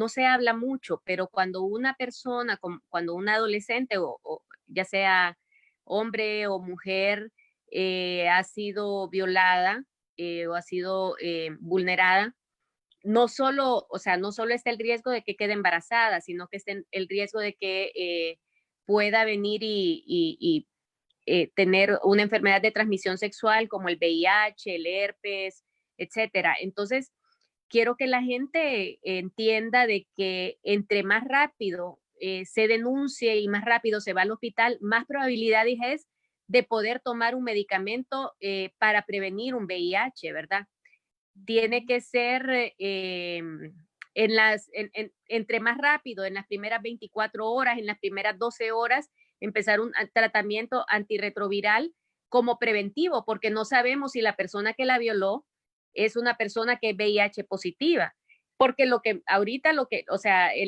se habla mucho, pero cuando una persona, cuando un adolescente o ya sea hombre o mujer ha sido violada o ha sido vulnerada, no solo está el riesgo de que quede embarazada, sino que está el riesgo de que pueda venir y tener una enfermedad de transmisión sexual como el VIH, el herpes, etcétera. Entonces, quiero que la gente entienda de que entre más rápido se denuncie y más rápido se va al hospital, más probabilidades es de poder tomar un medicamento para prevenir un VIH, ¿verdad? Tiene que ser entre más rápido, en las primeras 24 horas, en las primeras 12 horas, empezar un tratamiento antirretroviral como preventivo, porque no sabemos si la persona que la violó es una persona que es VIH positiva. Porque el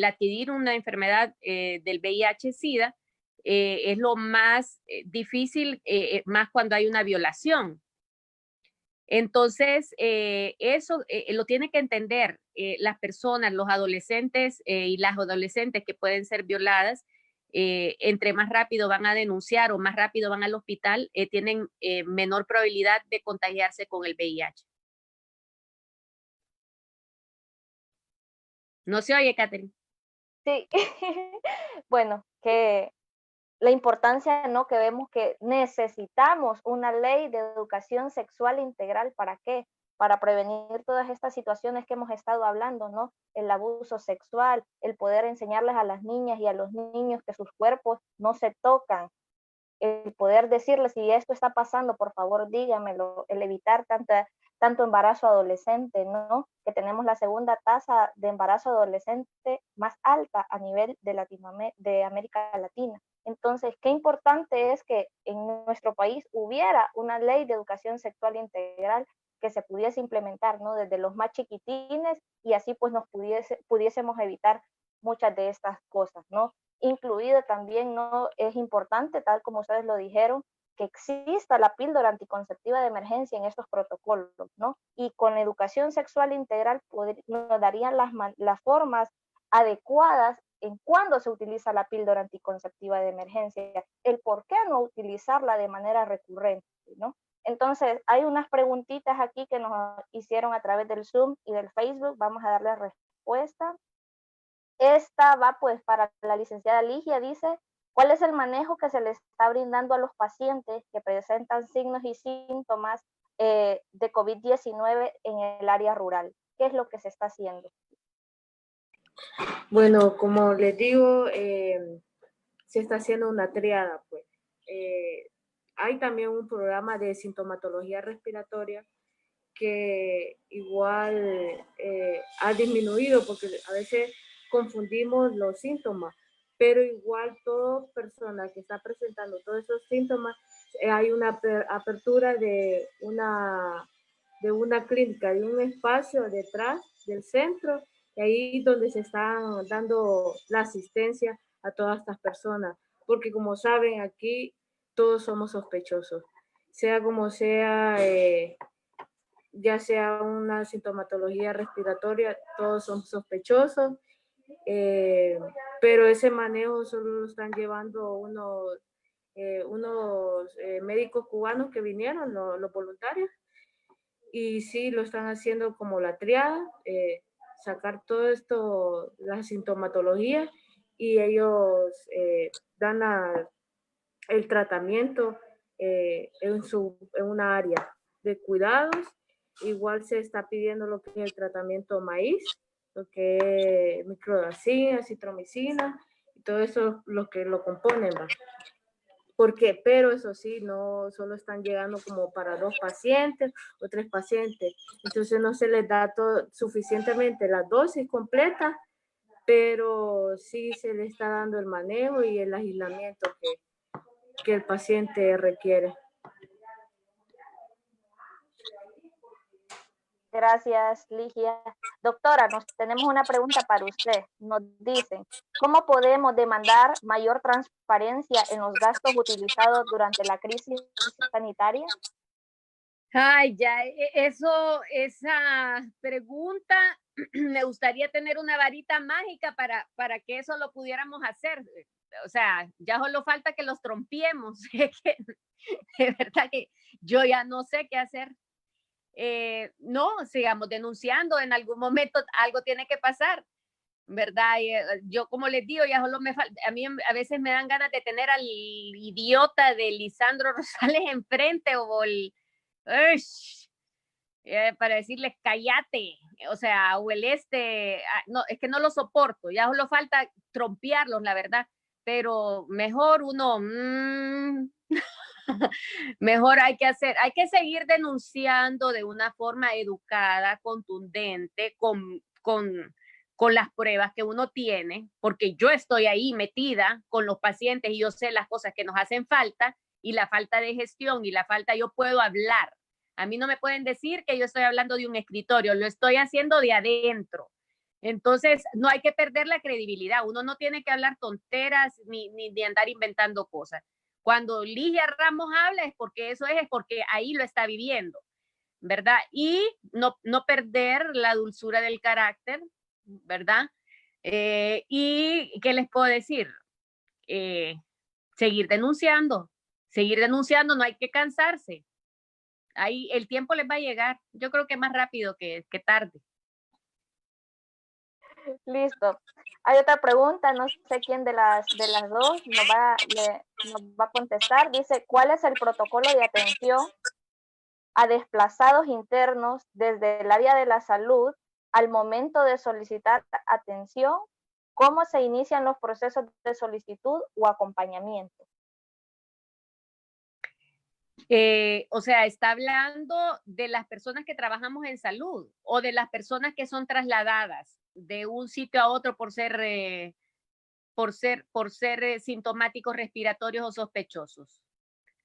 adquirir una enfermedad del VIH-Sida es lo más difícil, más cuando hay una violación. Entonces, eso lo tienen que entender las personas, los adolescentes y las adolescentes que pueden ser violadas. Entre más rápido van a denunciar o más rápido van al hospital, tienen menor probabilidad de contagiarse con el VIH. ¿No se oye, Catherine? Sí, bueno, que la importancia, ¿no? Que vemos que necesitamos una ley de educación sexual integral. ¿Para qué? Para prevenir todas estas situaciones que hemos estado hablando, ¿no? El abuso sexual, el poder enseñarles a las niñas y a los niños que sus cuerpos no se tocan, el poder decirles si esto está pasando, por favor dígamelo, el evitar tanto embarazo adolescente, ¿no? Que tenemos la segunda tasa de embarazo adolescente más alta a nivel de América Latina. Entonces, qué importante es que en nuestro país hubiera una ley de educación sexual integral que se pudiese implementar, ¿no? Desde los más chiquitines, y así pues pudiésemos evitar muchas de estas cosas, ¿no? Incluido también, ¿no? Es importante, tal como ustedes lo dijeron, que exista la píldora anticonceptiva de emergencia en estos protocolos, ¿no? Y con educación sexual integral nos darían las formas adecuadas en cuándo se utiliza la píldora anticonceptiva de emergencia, el por qué no utilizarla de manera recurrente, ¿no? Entonces, hay unas preguntitas aquí que nos hicieron a través del Zoom y del Facebook, vamos a darle respuesta. Esta va pues para la licenciada Ligia, dice, ¿cuál es el manejo que se le está brindando a los pacientes que presentan signos y síntomas de COVID-19 en el área rural? ¿Qué es lo que se está haciendo? Bueno, como les digo, se está haciendo una triada, pues. Hay también un programa de sintomatología respiratoria que igual ha disminuido porque a veces confundimos los síntomas, pero igual toda persona que está presentando todos esos síntomas, hay una apertura de una clínica, de un espacio detrás del centro, y ahí donde se están dando la asistencia a todas estas personas, porque como saben, aquí todos somos sospechosos, sea como sea, ya sea una sintomatología respiratoria, todos son sospechosos, pero ese manejo solo lo están llevando unos médicos cubanos que vinieron, los voluntarios, y sí lo están haciendo como la triada, sacar todo esto, la sintomatología, y ellos dan el tratamiento en una área de cuidados. Igual se está pidiendo lo que es el tratamiento maíz, lo que es microdacina, citromicina, y todo eso lo que lo componen, ¿va? Porque, pero eso sí, no solo están llegando como para 2 pacientes o 3 pacientes, entonces no se les da suficientemente la dosis completa, pero sí se le está dando el manejo y el aislamiento que el paciente requiere. Gracias, Ligia. Doctora, tenemos una pregunta para usted. Nos dicen, ¿cómo podemos demandar mayor transparencia en los gastos utilizados durante la crisis sanitaria? Ay, ya, esa pregunta, me gustaría tener una varita mágica para que eso lo pudiéramos hacer. O sea, ya solo falta que los trompiemos. De verdad que yo ya no sé qué hacer. No, sigamos denunciando, en algún momento algo tiene que pasar, ¿verdad? Y, yo como les digo, ya solo a mí a veces me dan ganas de tener al idiota de Lisandro Rosales enfrente o para decirles cállate, o sea, o no, es que no lo soporto, ya solo falta trompearlos, la verdad, pero mejor uno, mejor hay que seguir denunciando de una forma educada, contundente, con las pruebas que uno tiene, porque yo estoy ahí metida con los pacientes y yo sé las cosas que nos hacen falta y la falta de gestión y la falta, yo puedo hablar. A mí no me pueden decir que yo estoy hablando de un escritorio, lo estoy haciendo de adentro. Entonces, no hay que perder la credibilidad. Uno no tiene que hablar tonteras ni andar inventando cosas. Cuando Ligia Ramos habla es porque eso es porque ahí lo está viviendo. ¿verdad? Y no perder la dulzura del carácter, ¿verdad? ¿Y qué les puedo decir? Seguir denunciando, no hay que cansarse. Ahí el tiempo les va a llegar. Yo creo que más rápido que tarde. Listo. Hay otra pregunta, no sé quién de las dos nos va a contestar. Dice, ¿cuál es el protocolo de atención a desplazados internos desde el área de la salud al momento de solicitar atención? ¿Cómo se inician los procesos de solicitud o acompañamiento? O sea, ¿está hablando de las personas que trabajamos en salud o de las personas que son trasladadas de un sitio a otro por ser sintomáticos respiratorios o sospechosos?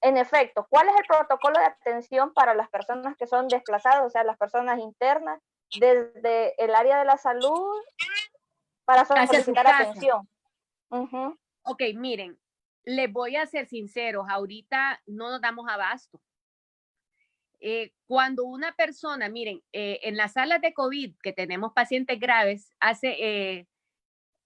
En efecto, ¿cuál es el protocolo de atención para las personas que son desplazadas, o sea, las personas internas, desde el área de la salud para solicitar atención? Ok, miren, les voy a ser sinceros, ahorita no nos damos abasto. Cuando una persona, miren, en las salas de COVID que tenemos pacientes graves,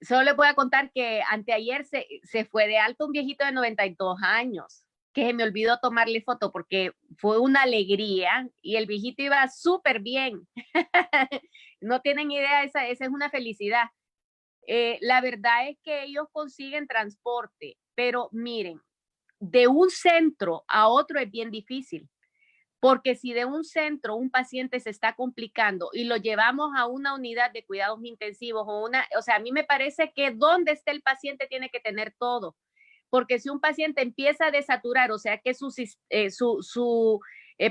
solo les voy a contar que anteayer se fue de alto un viejito de 92 años, que se me olvidó tomarle foto porque fue una alegría y el viejito iba súper bien. No tienen idea, esa es una felicidad. La verdad es que ellos consiguen transporte, pero miren, de un centro a otro es bien difícil. Porque si de un centro un paciente se está complicando y lo llevamos a una unidad de cuidados intensivos o sea, a mí me parece que donde esté el paciente tiene que tener todo. Porque si un paciente empieza a desaturar, o sea que su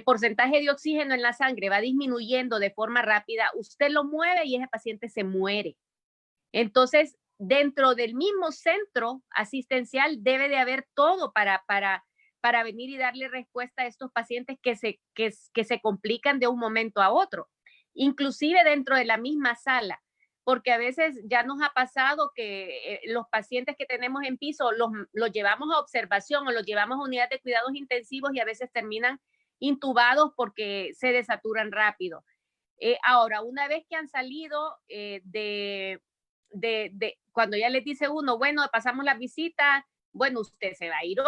porcentaje de oxígeno en la sangre va disminuyendo de forma rápida, usted lo mueve y ese paciente se muere. Entonces, dentro del mismo centro asistencial debe de haber todo para venir y darle respuesta a estos pacientes que se complican de un momento a otro, inclusive dentro de la misma sala, porque a veces ya nos ha pasado que los pacientes que tenemos en piso los llevamos a observación o los llevamos a unidad de cuidados intensivos y a veces terminan intubados porque se desaturan rápido. Ahora, una vez que han salido cuando ya les dice uno, bueno, pasamos la visita, bueno, usted se va a ir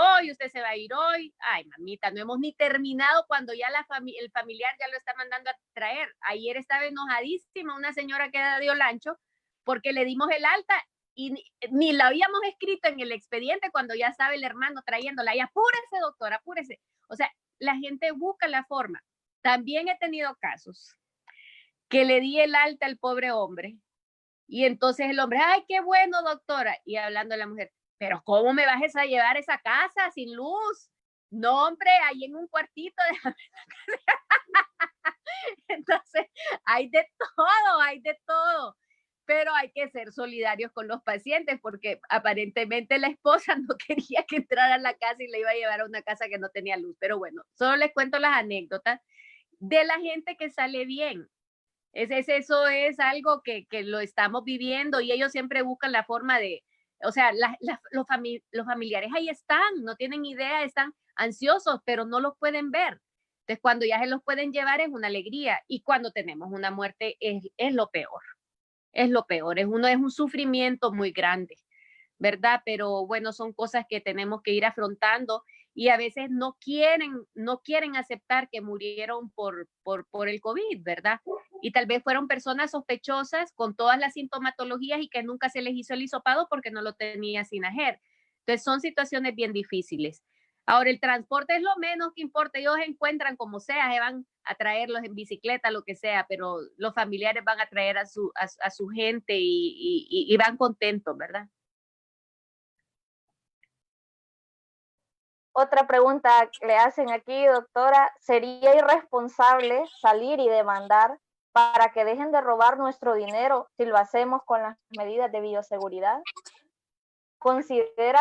hoy. Ay, mamita, no hemos ni terminado cuando ya el familiar ya lo está mandando a traer. Ayer estaba enojadísima una señora que dio lancho porque le dimos el alta y ni la habíamos escrito en el expediente cuando ya sabe el hermano trayéndola. Y apúrese, doctora, apúrese. O sea, la gente busca la forma. También he tenido casos que le di el alta al pobre hombre y entonces el hombre, ay, qué bueno, doctora. Y hablando a la mujer, pero ¿cómo me vas a llevar esa casa sin luz? No, hombre, ahí en un cuartito. Entonces, hay de todo. Pero hay que ser solidarios con los pacientes porque aparentemente la esposa no quería que entrara a la casa y le iba a llevar a una casa que no tenía luz. Pero bueno, solo les cuento las anécdotas de la gente que sale bien. Eso es algo que lo estamos viviendo y ellos siempre buscan la forma de, o sea, los familiares ahí están, no tienen idea, están ansiosos, pero no los pueden ver. Entonces, cuando ya se los pueden llevar es una alegría y cuando tenemos una muerte es lo peor, es un sufrimiento muy grande, ¿verdad? Pero bueno, son cosas que tenemos que ir afrontando y a veces no quieren aceptar que murieron por el COVID, ¿verdad? Y tal vez fueron personas sospechosas con todas las sintomatologías y que nunca se les hizo el hisopado porque no lo tenía SINAGER. Entonces son situaciones bien difíciles. Ahora, el transporte es lo menos que importa. Ellos encuentran como sea, se van a traerlos en bicicleta, lo que sea, pero los familiares van a traer a su gente y van contentos, ¿verdad? Otra pregunta que le hacen aquí, doctora, ¿sería irresponsable salir y demandar para que dejen de robar nuestro dinero si lo hacemos con las medidas de bioseguridad? Considero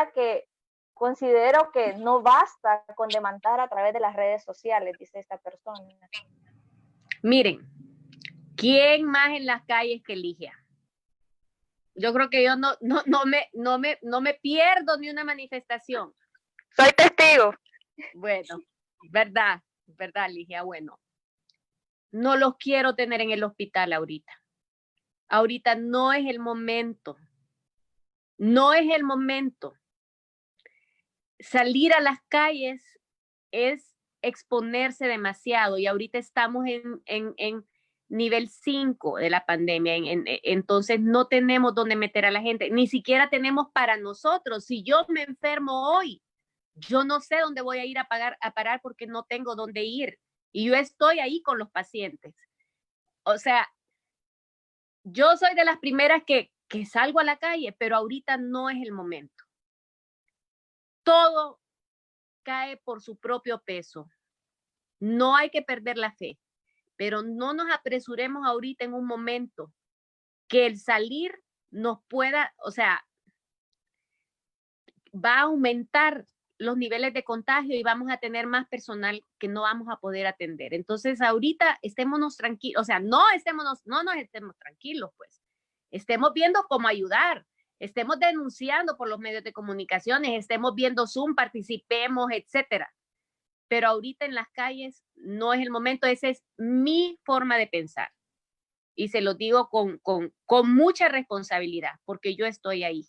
que no basta con demandar a través de las redes sociales, dice esta persona. Miren, ¿quién más en las calles que Ligia? Yo creo que yo no me pierdo ni una manifestación. Soy testigo. Bueno, verdad, Ligia, bueno. no los quiero tener en el hospital ahorita. Ahorita no es el momento. No es el momento. Salir a las calles es exponerse demasiado y ahorita estamos en nivel 5 de la pandemia. Entonces no tenemos dónde meter a la gente. Ni siquiera tenemos para nosotros. Si yo me enfermo hoy, yo no sé dónde voy a ir a parar porque no tengo dónde ir. Y yo estoy ahí con los pacientes. O sea, yo soy de las primeras que salgo a la calle, pero ahorita no es el momento. Todo cae por su propio peso. No hay que perder la fe, pero no nos apresuremos ahorita en un momento que el salir nos pueda, o sea, va a aumentar los niveles de contagio y vamos a tener más personal que no vamos a poder atender. Entonces, ahorita estémonos tranquilos, o sea, no nos estemos tranquilos, pues. Estemos viendo cómo ayudar, estemos denunciando por los medios de comunicaciones, estemos viendo Zoom, participemos, etcétera. Pero ahorita en las calles no es el momento, esa es mi forma de pensar. Y se lo digo con mucha responsabilidad, porque yo estoy ahí.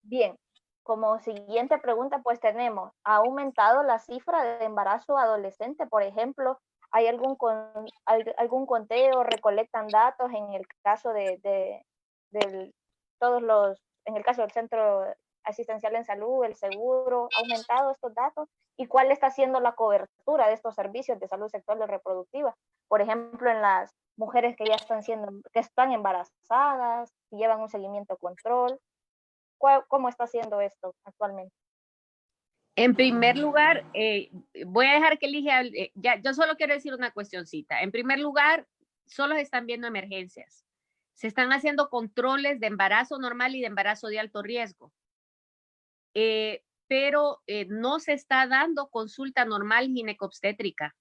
Bien, como siguiente pregunta, pues tenemos, ¿ha aumentado la cifra de embarazo adolescente? Por ejemplo, ¿hay algún conteo, recolectan datos en el caso en el caso del Centro Asistencial en Salud, el seguro, ha aumentado estos datos? ¿Y cuál está siendo la cobertura de estos servicios de salud sexual y reproductiva? Por ejemplo, en las mujeres que ya están embarazadas, que llevan un seguimiento control. ¿Cómo está haciendo esto actualmente? En primer lugar, voy a dejar que elija, yo solo quiero decir una cuestioncita. En primer lugar, solo se están viendo emergencias. Se están haciendo controles de embarazo normal y de embarazo de alto riesgo. Pero no se está dando consulta normal ginecobstétrica.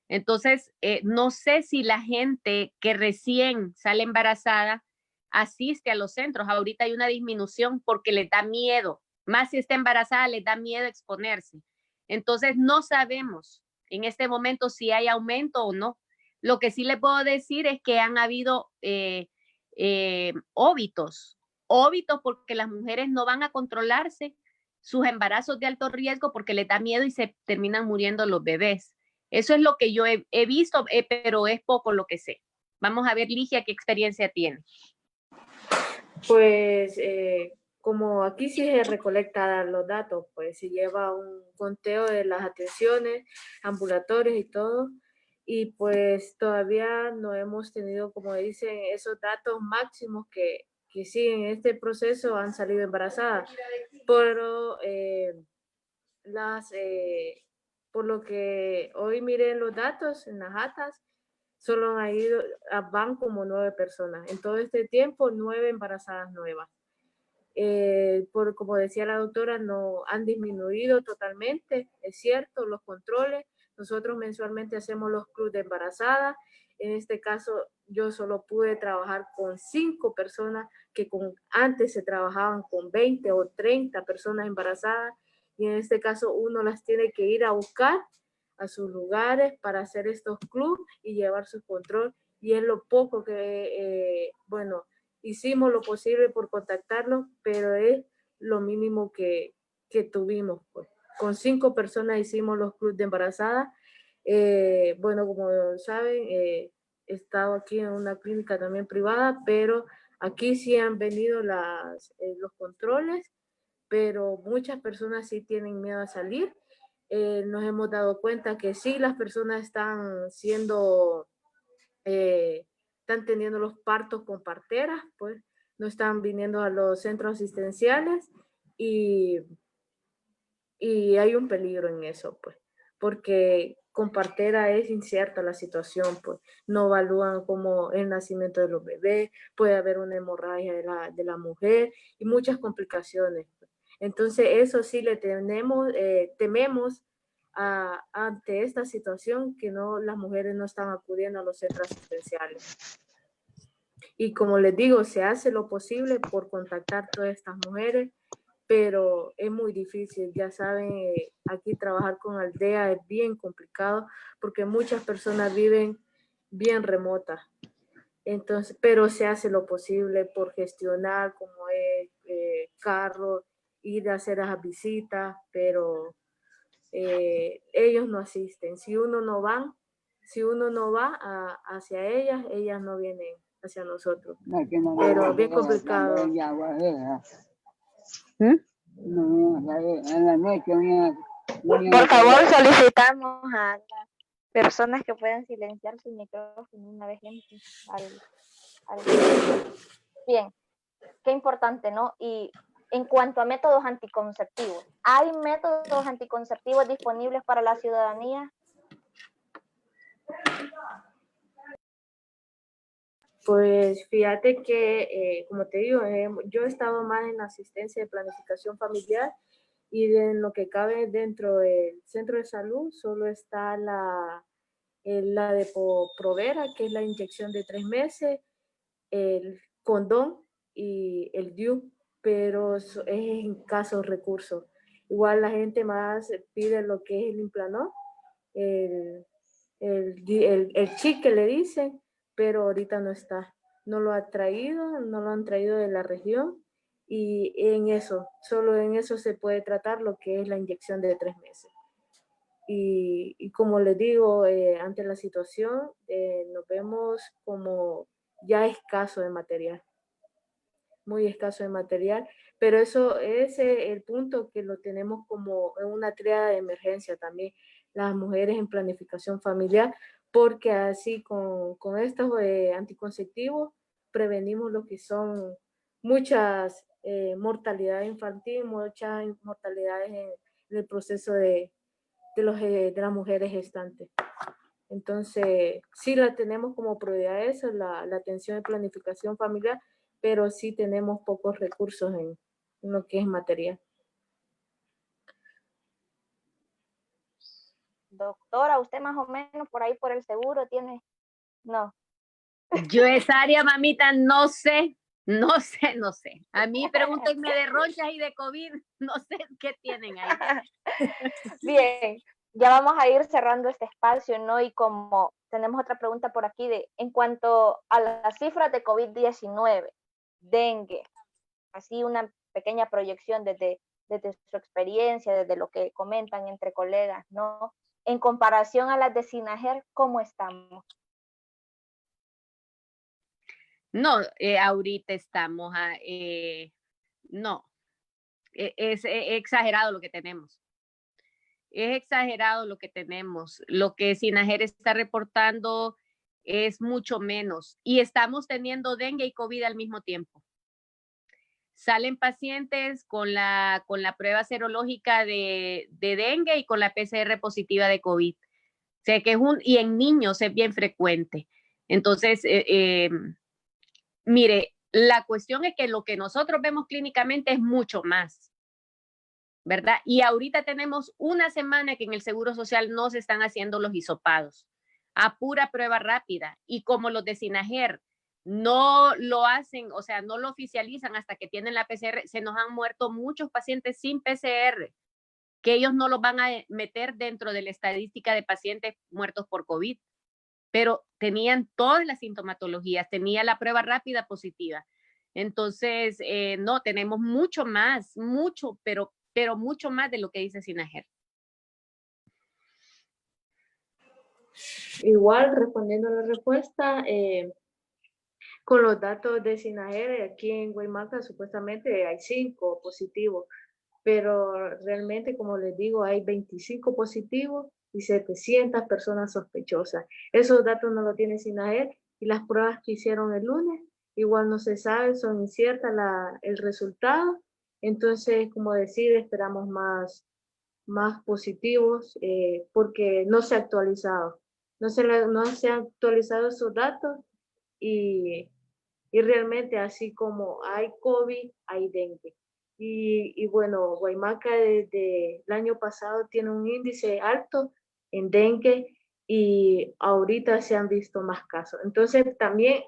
Entonces, no sé si la gente que recién sale embarazada asiste a los centros. Ahorita hay una disminución porque les da miedo. Más si está embarazada, les da miedo exponerse. Entonces, no sabemos en este momento si hay aumento o no. Lo que sí les puedo decir es que han habido óbitos porque las mujeres no van a controlarse sus embarazos de alto riesgo porque les da miedo y se terminan muriendo los bebés. Eso es lo que yo he visto, pero es poco lo que sé. Vamos a ver, Ligia, qué experiencia tiene. Pues como aquí sí se recolecta los datos, pues se lleva un conteo de las atenciones ambulatorias y todo, y pues todavía no hemos tenido, como dicen, esos datos máximos que sí en este proceso han salido embarazadas, pero por lo que hoy miré en los datos, en las atas, solo van como 9 personas. En todo este tiempo, 9 embarazadas nuevas. Como decía la doctora, no han disminuido totalmente, es cierto, los controles. Nosotros mensualmente hacemos los clubes de embarazadas. En este caso, yo solo pude trabajar con 5 personas que antes se trabajaban con 20 o 30 personas embarazadas. Y en este caso, uno las tiene que ir a buscar a sus lugares para hacer estos clubes y llevar su control. Y es lo poco que, hicimos lo posible por contactarlos, pero es lo mínimo que tuvimos. Pues. Con 5 personas hicimos los clubes de embarazadas. Como saben, he estado aquí en una clínica también privada, pero aquí sí han venido los controles, pero muchas personas sí tienen miedo a salir. Nos hemos dado cuenta que sí, las personas están teniendo los partos con parteras, pues no están viniendo a los centros asistenciales y hay un peligro en eso, pues, porque con partera es incierta la situación, pues no evalúan como el nacimiento de los bebés, puede haber una hemorragia de la mujer y muchas complicaciones. Entonces eso sí le tememos ante esta situación que las mujeres no están acudiendo a los centros asistenciales. Y como les digo, se hace lo posible por contactar a todas estas mujeres pero es muy difícil. Ya saben, aquí trabajar con aldea es bien complicado porque muchas personas viven bien remotas. Entonces, pero se hace lo posible por gestionar como es carro, ir a hacer las visitas, pero ellos no asisten. Si uno no va hacia ellas no vienen hacia nosotros. Pero bien complicado. Por favor, solicitamos a las personas que puedan silenciar su micrófono una vez entre al... Bien, qué importante, ¿no? Y en cuanto a métodos anticonceptivos, ¿hay métodos anticonceptivos disponibles para la ciudadanía? Pues fíjate que, como te digo, yo he estado más en asistencia de planificación familiar y en lo que cabe dentro del centro de salud solo está la de Provera, que es la inyección de 3 meses, el condón y el DIU, pero es en casos recursos. Igual la gente más pide lo que es el Implanón, el chip que le dicen, pero ahorita no está. No lo han traído de la región y solo en eso se puede tratar lo que es la inyección de 3 meses. Y como les digo, ante la situación nos vemos como ya escaso de material, muy escaso de material, pero eso es el punto que lo tenemos como en una triada de emergencia también, las mujeres en planificación familiar, porque así con estos anticonceptivos prevenimos lo que son muchas mortalidades infantiles, muchas mortalidades en el proceso de las mujeres gestantes. Entonces, sí la tenemos como prioridad eso, la atención de planificación familiar, pero sí tenemos pocos recursos en lo que es material. Doctora, usted más o menos por ahí por el seguro tiene, no. Yo esa área, mamita, no sé. A mí pregúntenme de ronchas y de COVID, no sé qué tienen ahí. Bien, ya vamos a ir cerrando este espacio, ¿no? Y como tenemos otra pregunta por aquí en cuanto a las cifras de COVID-19, dengue, así una pequeña proyección desde su experiencia, desde lo que comentan entre colegas, ¿no? En comparación a las de Sinajer, ¿cómo estamos? No, ahorita estamos, no, es exagerado lo que tenemos. Es exagerado lo que tenemos. Lo que Sinajer está reportando es mucho menos. Y estamos teniendo dengue y COVID al mismo tiempo. Salen pacientes con la prueba serológica de dengue y con la PCR positiva de COVID. O sea que y en niños es bien frecuente. Entonces, mire, la cuestión es que lo que nosotros vemos clínicamente es mucho más, ¿verdad? Y ahorita tenemos una semana que en el Seguro Social no se están haciendo los hisopados a pura prueba rápida. Y como los de Sinajer no lo hacen, o sea, no lo oficializan hasta que tienen la PCR, se nos han muerto muchos pacientes sin PCR, que ellos no los van a meter dentro de la estadística de pacientes muertos por COVID, pero tenían todas las sintomatologías, tenía la prueba rápida positiva. Entonces, no, tenemos mucho más, pero mucho más de lo que dice Sinajer. Igual, respondiendo a la respuesta, con los datos de Sinajer, aquí en Guaymaca supuestamente hay 5 positivos, pero realmente, como les digo, hay 25 positivos y 700 personas sospechosas. Esos datos no los tiene Sinajer y las pruebas que hicieron el lunes igual no se sabe, son inciertas el resultado. Entonces, como decir, esperamos más positivos porque no se ha actualizado. No se han actualizado esos datos y realmente así como hay COVID, hay dengue. Y bueno, Guaymaca desde el año pasado tiene un índice alto en dengue y ahorita se han visto más casos. Entonces también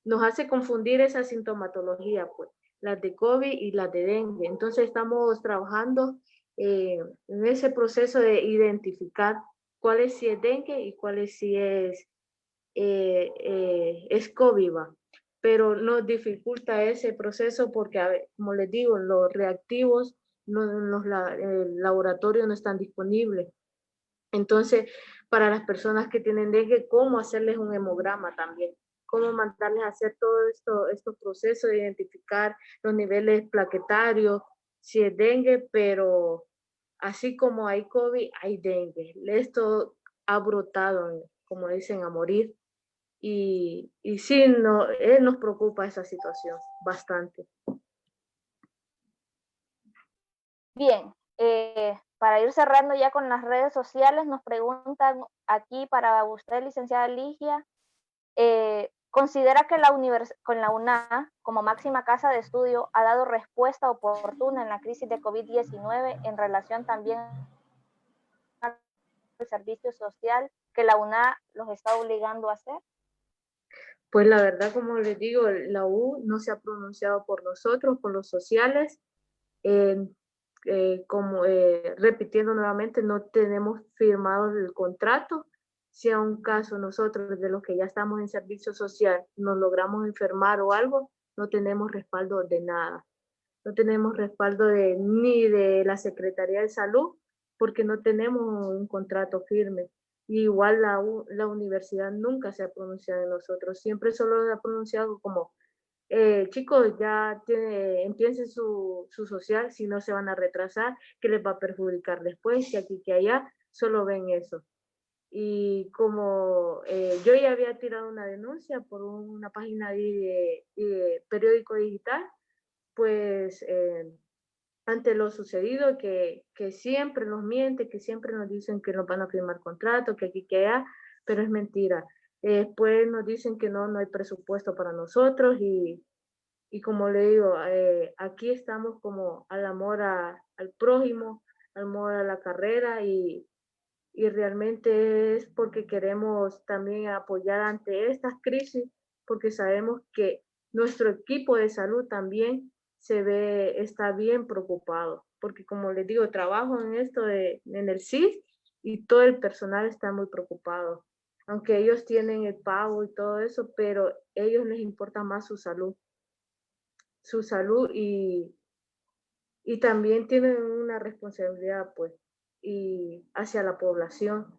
nos hace confundir esa sintomatología, pues, las de COVID y las de dengue. Entonces estamos trabajando en ese proceso de identificar cuál si es dengue y cuál si es COVID, ¿va? Pero nos dificulta ese proceso porque, como les digo, los reactivos el laboratorio no están disponibles. Entonces, para las personas que tienen dengue, ¿cómo hacerles un hemograma también? ¿Cómo mandarles a hacer todos estos procesos de identificar los niveles plaquetarios, si es dengue, pero así como hay COVID, hay dengue. Esto ha brotado, como dicen, a morir. Y sí, nos preocupa esa situación bastante. Bien, para ir cerrando ya con las redes sociales, nos preguntan aquí para usted, licenciada Ligia, ¿considera que con la UNA como máxima casa de estudio ha dado respuesta oportuna en la crisis de COVID-19 en relación también al servicio social que la UNA los está obligando a hacer? Pues la verdad, como les digo, la U no se ha pronunciado por nosotros, por los sociales. Repitiendo nuevamente, no tenemos firmado el contrato. Si a un caso nosotros de los que ya estamos en servicio social nos logramos enfermar o algo, no tenemos respaldo de nada. No tenemos respaldo ni de la Secretaría de Salud porque no tenemos un contrato firme. Y igual la universidad nunca se ha pronunciado en nosotros, siempre solo se ha pronunciado como chicos, ya empiecen su social, si no se van a retrasar, que les va a perjudicar después, que aquí, que allá, solo ven eso. Y como yo ya había tirado una denuncia por una página de periódico digital, pues ante lo sucedido, que siempre nos mienten, que siempre nos dicen que nos van a firmar contrato, que aquí, que allá, pero es mentira. Después nos dicen que no hay presupuesto para nosotros y como le digo, aquí estamos como al amor al prójimo, al amor a la carrera y realmente es porque queremos también apoyar ante estas crisis, porque sabemos que nuestro equipo de salud también está bien preocupado, porque como les digo, trabajo en esto en el CIS y todo el personal está muy preocupado, aunque ellos tienen el pago y todo eso, pero a ellos les importa más su salud y también tienen una responsabilidad, pues, y hacia la población.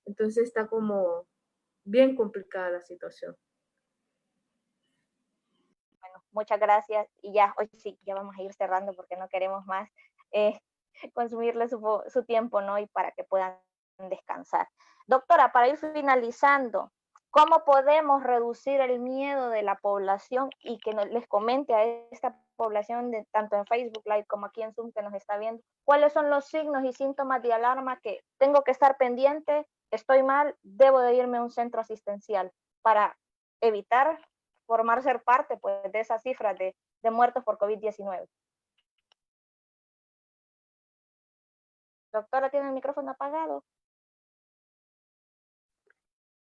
Entonces está como bien complicada la situación. Bueno, muchas gracias y ya, hoy sí, ya vamos a ir cerrando porque no queremos más consumirle su tiempo, ¿no? Y para que puedan descansar. Doctora, para ir finalizando, ¿cómo podemos reducir el miedo de la población y que les comente a esta población, tanto en Facebook Live como aquí en Zoom que nos está viendo, cuáles son los signos y síntomas de alarma que tengo que estar pendiente, estoy mal, debo de irme a un centro asistencial para evitar ser parte pues, de esas cifras de muertos por COVID-19? Doctora, ¿tiene el micrófono apagado?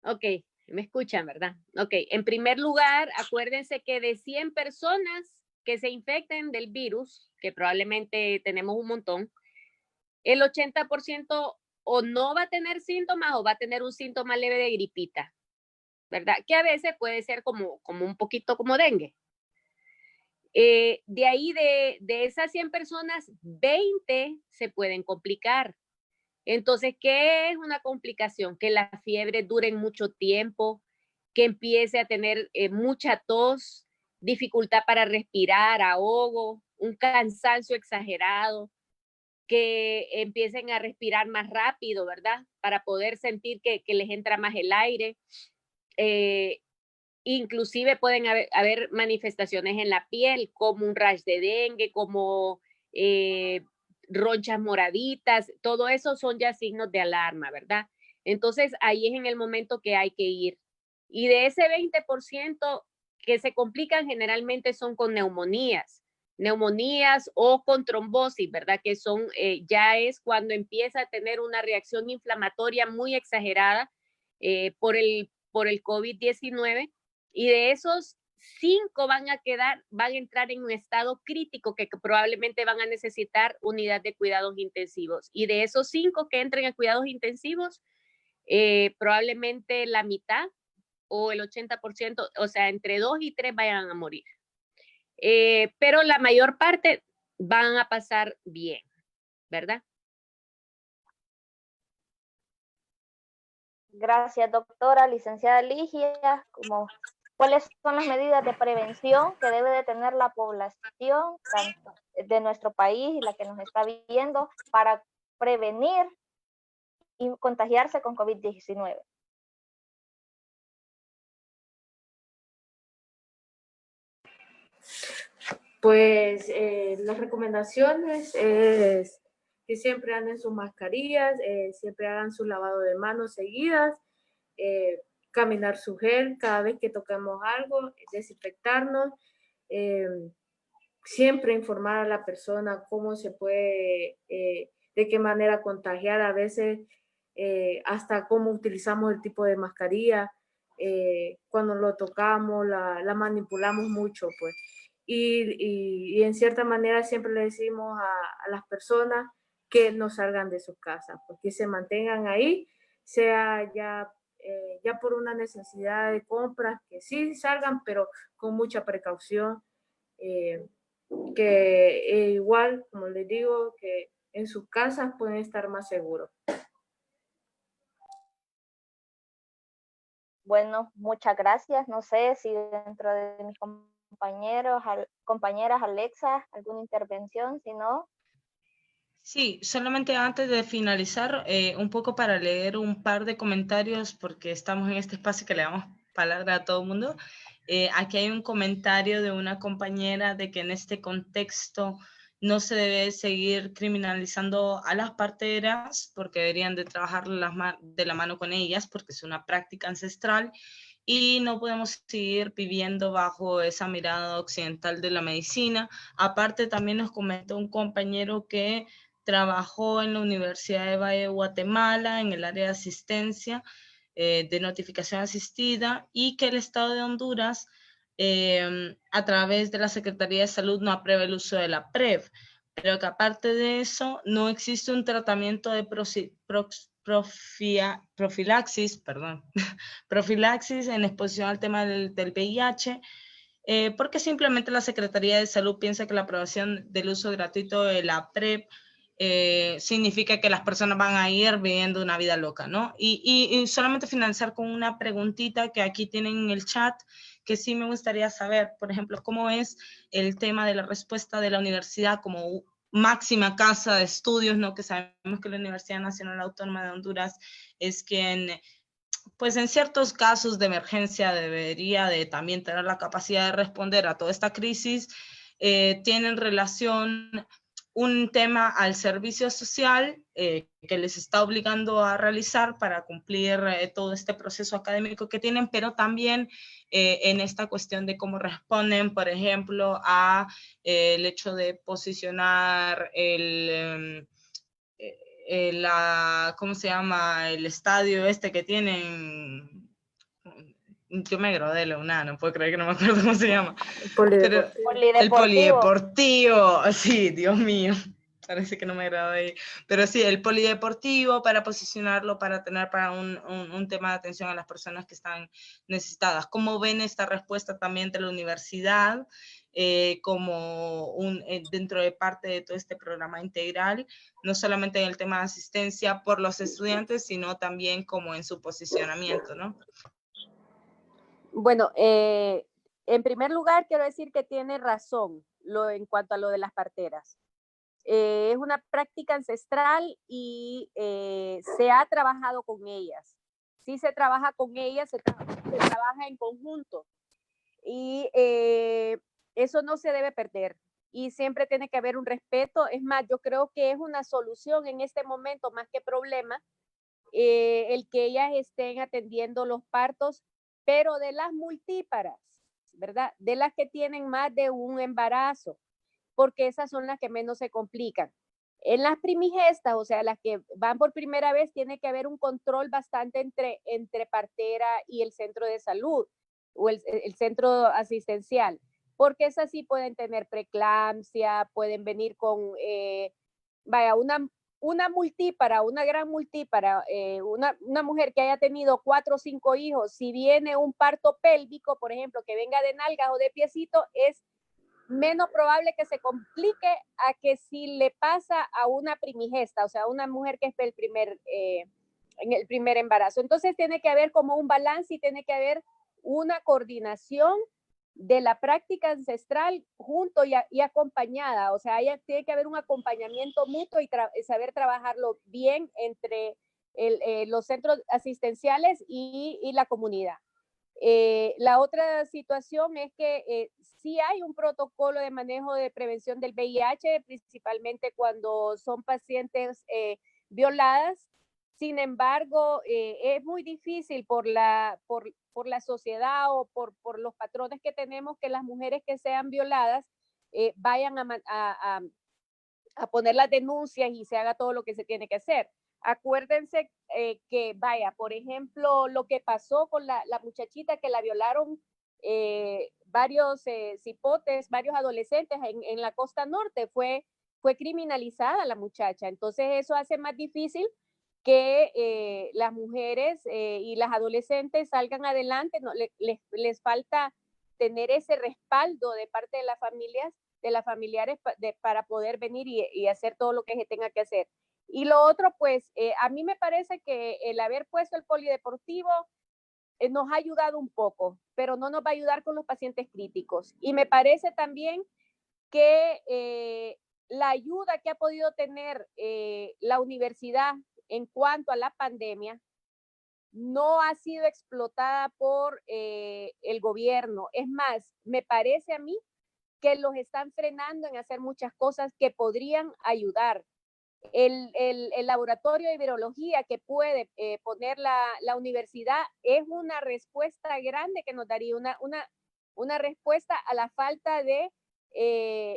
Ok, me escuchan, ¿verdad? Ok, en primer lugar, acuérdense que de 100 personas que se infecten del virus, que probablemente tenemos un montón, el 80% o no va a tener síntomas o va a tener un síntoma leve de gripita, ¿verdad? Que a veces puede ser como un poquito como dengue. De ahí, de esas 100 personas, 20 se pueden complicar. Entonces, ¿qué es una complicación? Que la fiebre dure mucho tiempo, que empiece a tener mucha tos, dificultad para respirar, ahogo, un cansancio exagerado, que empiecen a respirar más rápido, ¿verdad? Para poder sentir que les entra más el aire. Inclusive pueden haber manifestaciones en la piel, como un rash de dengue, como ronchas moraditas, todo eso son ya signos de alarma, ¿verdad? Entonces ahí es en el momento que hay que ir. Y de ese 20% que se complican generalmente son con neumonías o con trombosis, ¿verdad? Que son, ya es cuando empieza a tener una reacción inflamatoria muy exagerada por el COVID-19. Y de esos 5 van a entrar en un estado crítico que probablemente van a necesitar unidad de cuidados intensivos. Y de esos 5 que entren a cuidados intensivos, probablemente la mitad o el 80%, o sea, entre 2 y 3 vayan a morir. Pero la mayor parte van a pasar bien, ¿verdad? Gracias, doctora. Licenciada Ligia, ¿cuáles son las medidas de prevención que debe de tener la población tanto de nuestro país y la que nos está viendo para prevenir y contagiarse con COVID-19? Pues las recomendaciones es que siempre anden sus mascarillas, siempre hagan su lavado de manos seguidas, caminar su gel cada vez que toquemos algo, desinfectarnos, siempre informar a la persona cómo se puede, de qué manera contagiar, a veces hasta cómo utilizamos el tipo de mascarilla, cuando lo tocamos, la manipulamos mucho, pues. Y en cierta manera siempre le decimos a las personas que no salgan de sus casas, pues, que se mantengan ahí, sea ya por una necesidad de compras, que sí salgan, pero con mucha precaución, que igual, como les digo, que en sus casas pueden estar más seguros. Bueno, muchas gracias. No sé si dentro de mis compañeras, Alexa, alguna intervención, si no. Sí, solamente antes de finalizar, un poco para leer un par de comentarios, porque estamos en este espacio que le damos palabra a todo el mundo. Aquí hay un comentario de una compañera de que en este contexto no se debe seguir criminalizando a las parteras, porque deberían de trabajar de la mano con ellas, porque es una práctica ancestral, y no podemos seguir viviendo bajo esa mirada occidental de la medicina. Aparte, también nos comentó un compañero que trabajó en la Universidad de Valle de Guatemala en el área de asistencia, de notificación asistida, y que el Estado de Honduras, a través de la Secretaría de Salud, no aprueba el uso de la PrEP, pero que aparte de eso no existe un tratamiento de profilaxis, profilaxis en exposición al tema del VIH, porque simplemente la Secretaría de Salud piensa que la aprobación del uso gratuito de la PrEP significa que las personas van a ir viviendo una vida loca, ¿no? Y solamente finalizar con una preguntita que aquí tienen en el chat, que sí me gustaría saber, por ejemplo, cómo es el tema de la respuesta de la universidad como máxima casa de estudios, ¿no? Que sabemos que la Universidad Nacional Autónoma de Honduras es quien, pues en ciertos casos de emergencia debería de también tener la capacidad de responder a toda esta crisis. Tienen relación un tema al servicio social que les está obligando a realizar para cumplir todo este proceso académico que tienen, pero también en esta cuestión de cómo responden, por ejemplo, a el hecho de posicionar ¿cómo se llama? El estadio este que tienen. Yo me gradué de la UNA, no puedo creer que no me acuerdo cómo se llama. Pero el polideportivo, sí, Dios mío. Parece que no me gradué. Pero sí, el polideportivo para posicionarlo, para tener para un tema de atención a las personas que están necesitadas. ¿Cómo ven esta respuesta también de la universidad como dentro de parte de todo este programa integral? No solamente en el tema de asistencia por los estudiantes, sino también como en su posicionamiento, ¿no? Bueno, en primer lugar quiero decir que tiene razón en cuanto a lo de las parteras. Es una práctica ancestral y se ha trabajado con ellas. Sí se trabaja con ellas, se trabaja en conjunto y eso no se debe perder y siempre tiene que haber un respeto. Es más, yo creo que es una solución en este momento más que problema el que ellas estén atendiendo los partos, pero de las multíparas, ¿verdad? De las que tienen más de un embarazo, porque esas son las que menos se complican. En las primigestas, o sea, las que van por primera vez, tiene que haber un control bastante entre partera y el centro de salud. el centro asistencial, porque esas sí pueden tener preeclampsia, pueden venir con, una multípara, una gran multípara, una mujer que haya tenido 4 o 5 hijos, si viene un parto pélvico, por ejemplo, que venga de nalgas o de piecito, es menos probable que se complique a que si le pasa a una primigesta, o sea, una mujer que es en el primer embarazo. Entonces tiene que haber como un balance y tiene que haber una coordinación de la práctica ancestral junto y acompañada, o sea, tiene que haber un acompañamiento mutuo y saber trabajarlo bien entre los centros asistenciales y la comunidad. La otra situación es que sí hay un protocolo de manejo de prevención del VIH, principalmente cuando son pacientes violadas. Sin embargo, es muy difícil por la sociedad o por los patrones que tenemos que las mujeres que sean violadas vayan a poner las denuncias y se haga todo lo que se tiene que hacer. Acuérdense que, por ejemplo, lo que pasó con la muchachita que la violaron varios cipotes, varios adolescentes en la costa norte, fue criminalizada la muchacha. Entonces eso hace más difícil que las mujeres y las adolescentes salgan adelante. No, les falta tener ese respaldo de parte de las familias, de las familiares para poder venir y hacer todo lo que se tenga que hacer. Y lo otro, pues, a mí me parece que el haber puesto el polideportivo nos ha ayudado un poco, pero no nos va a ayudar con los pacientes críticos. Y me parece también que la ayuda que ha podido tener la universidad en cuanto a la pandemia no ha sido explotada por el gobierno. Es más, me parece a mí que los están frenando en hacer muchas cosas que podrían ayudar. El laboratorio de virología que puede poner la universidad es una respuesta grande que nos daría una respuesta a la falta de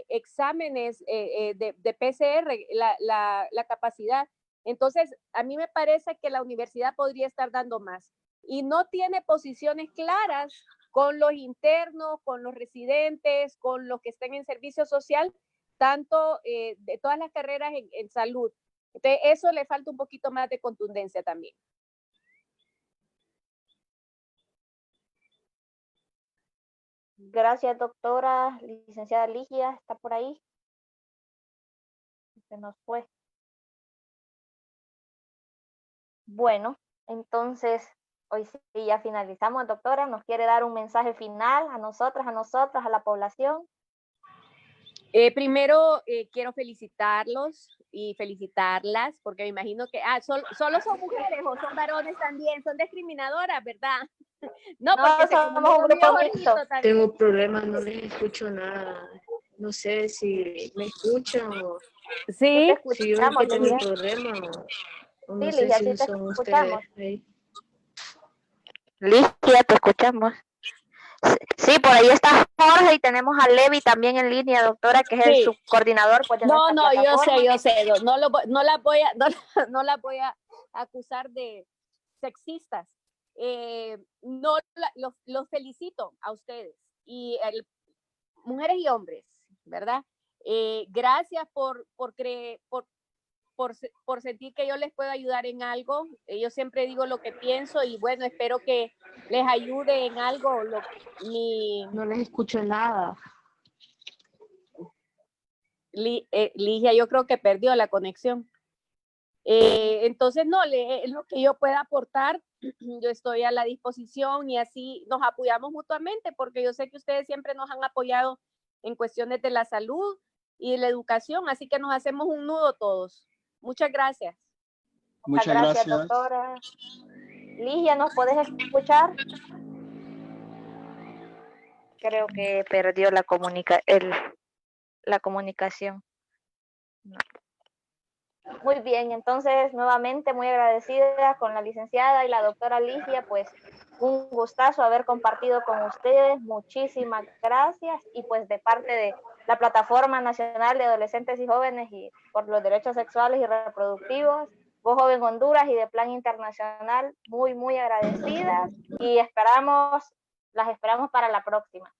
exámenes de PCR, la capacidad. Entonces, a mí me parece que la universidad podría estar dando más y no tiene posiciones claras con los internos, con los residentes, con los que estén en servicio social, tanto de todas las carreras en salud. Entonces, eso le falta un poquito más de contundencia también. Gracias, doctora. Licenciada Ligia, ¿está por ahí? Se nos fue. Bueno, entonces, hoy sí ya finalizamos, doctora. ¿Nos quiere dar un mensaje final a nosotras, a la población? Primero, quiero felicitarlos y felicitarlas, porque me imagino que solo son mujeres o son varones también, son discriminadoras, ¿verdad? No, porque somos un grupo mixto. Tengo problemas, no les escucho nada. No sé si me escuchan o sí, si yo que tengo problemas o no sé si son ustedes ahí. Ligia, te escuchamos. Sí, por ahí está Jorge y tenemos a Levi también en línea, doctora, que es el subcoordinador. Pues, no, yo sé, no las voy a acusar de sexistas. Los felicito a ustedes y mujeres y hombres, ¿verdad? Gracias por sentir que yo les puedo ayudar en algo. Yo siempre digo lo que pienso y bueno, espero que les ayude en algo. No les escucho nada. Ligia, yo creo que perdió la conexión. Entonces, lo que yo pueda aportar, yo estoy a la disposición y así nos apoyamos mutuamente, porque yo sé que ustedes siempre nos han apoyado en cuestiones de la salud y de la educación, así que nos hacemos un nudo todos. Muchas gracias. Muchas gracias, doctora. Ligia, ¿nos puedes escuchar? Creo que perdió la comunicación. No. Muy bien, entonces nuevamente muy agradecida con la licenciada y la doctora Ligia, pues un gustazo haber compartido con ustedes, muchísimas gracias y pues de parte de la Plataforma Nacional de Adolescentes y Jóvenes y por los Derechos Sexuales y Reproductivos, Voz Joven Honduras y de Plan Internacional, muy agradecidas y esperamos Las esperamos para la próxima.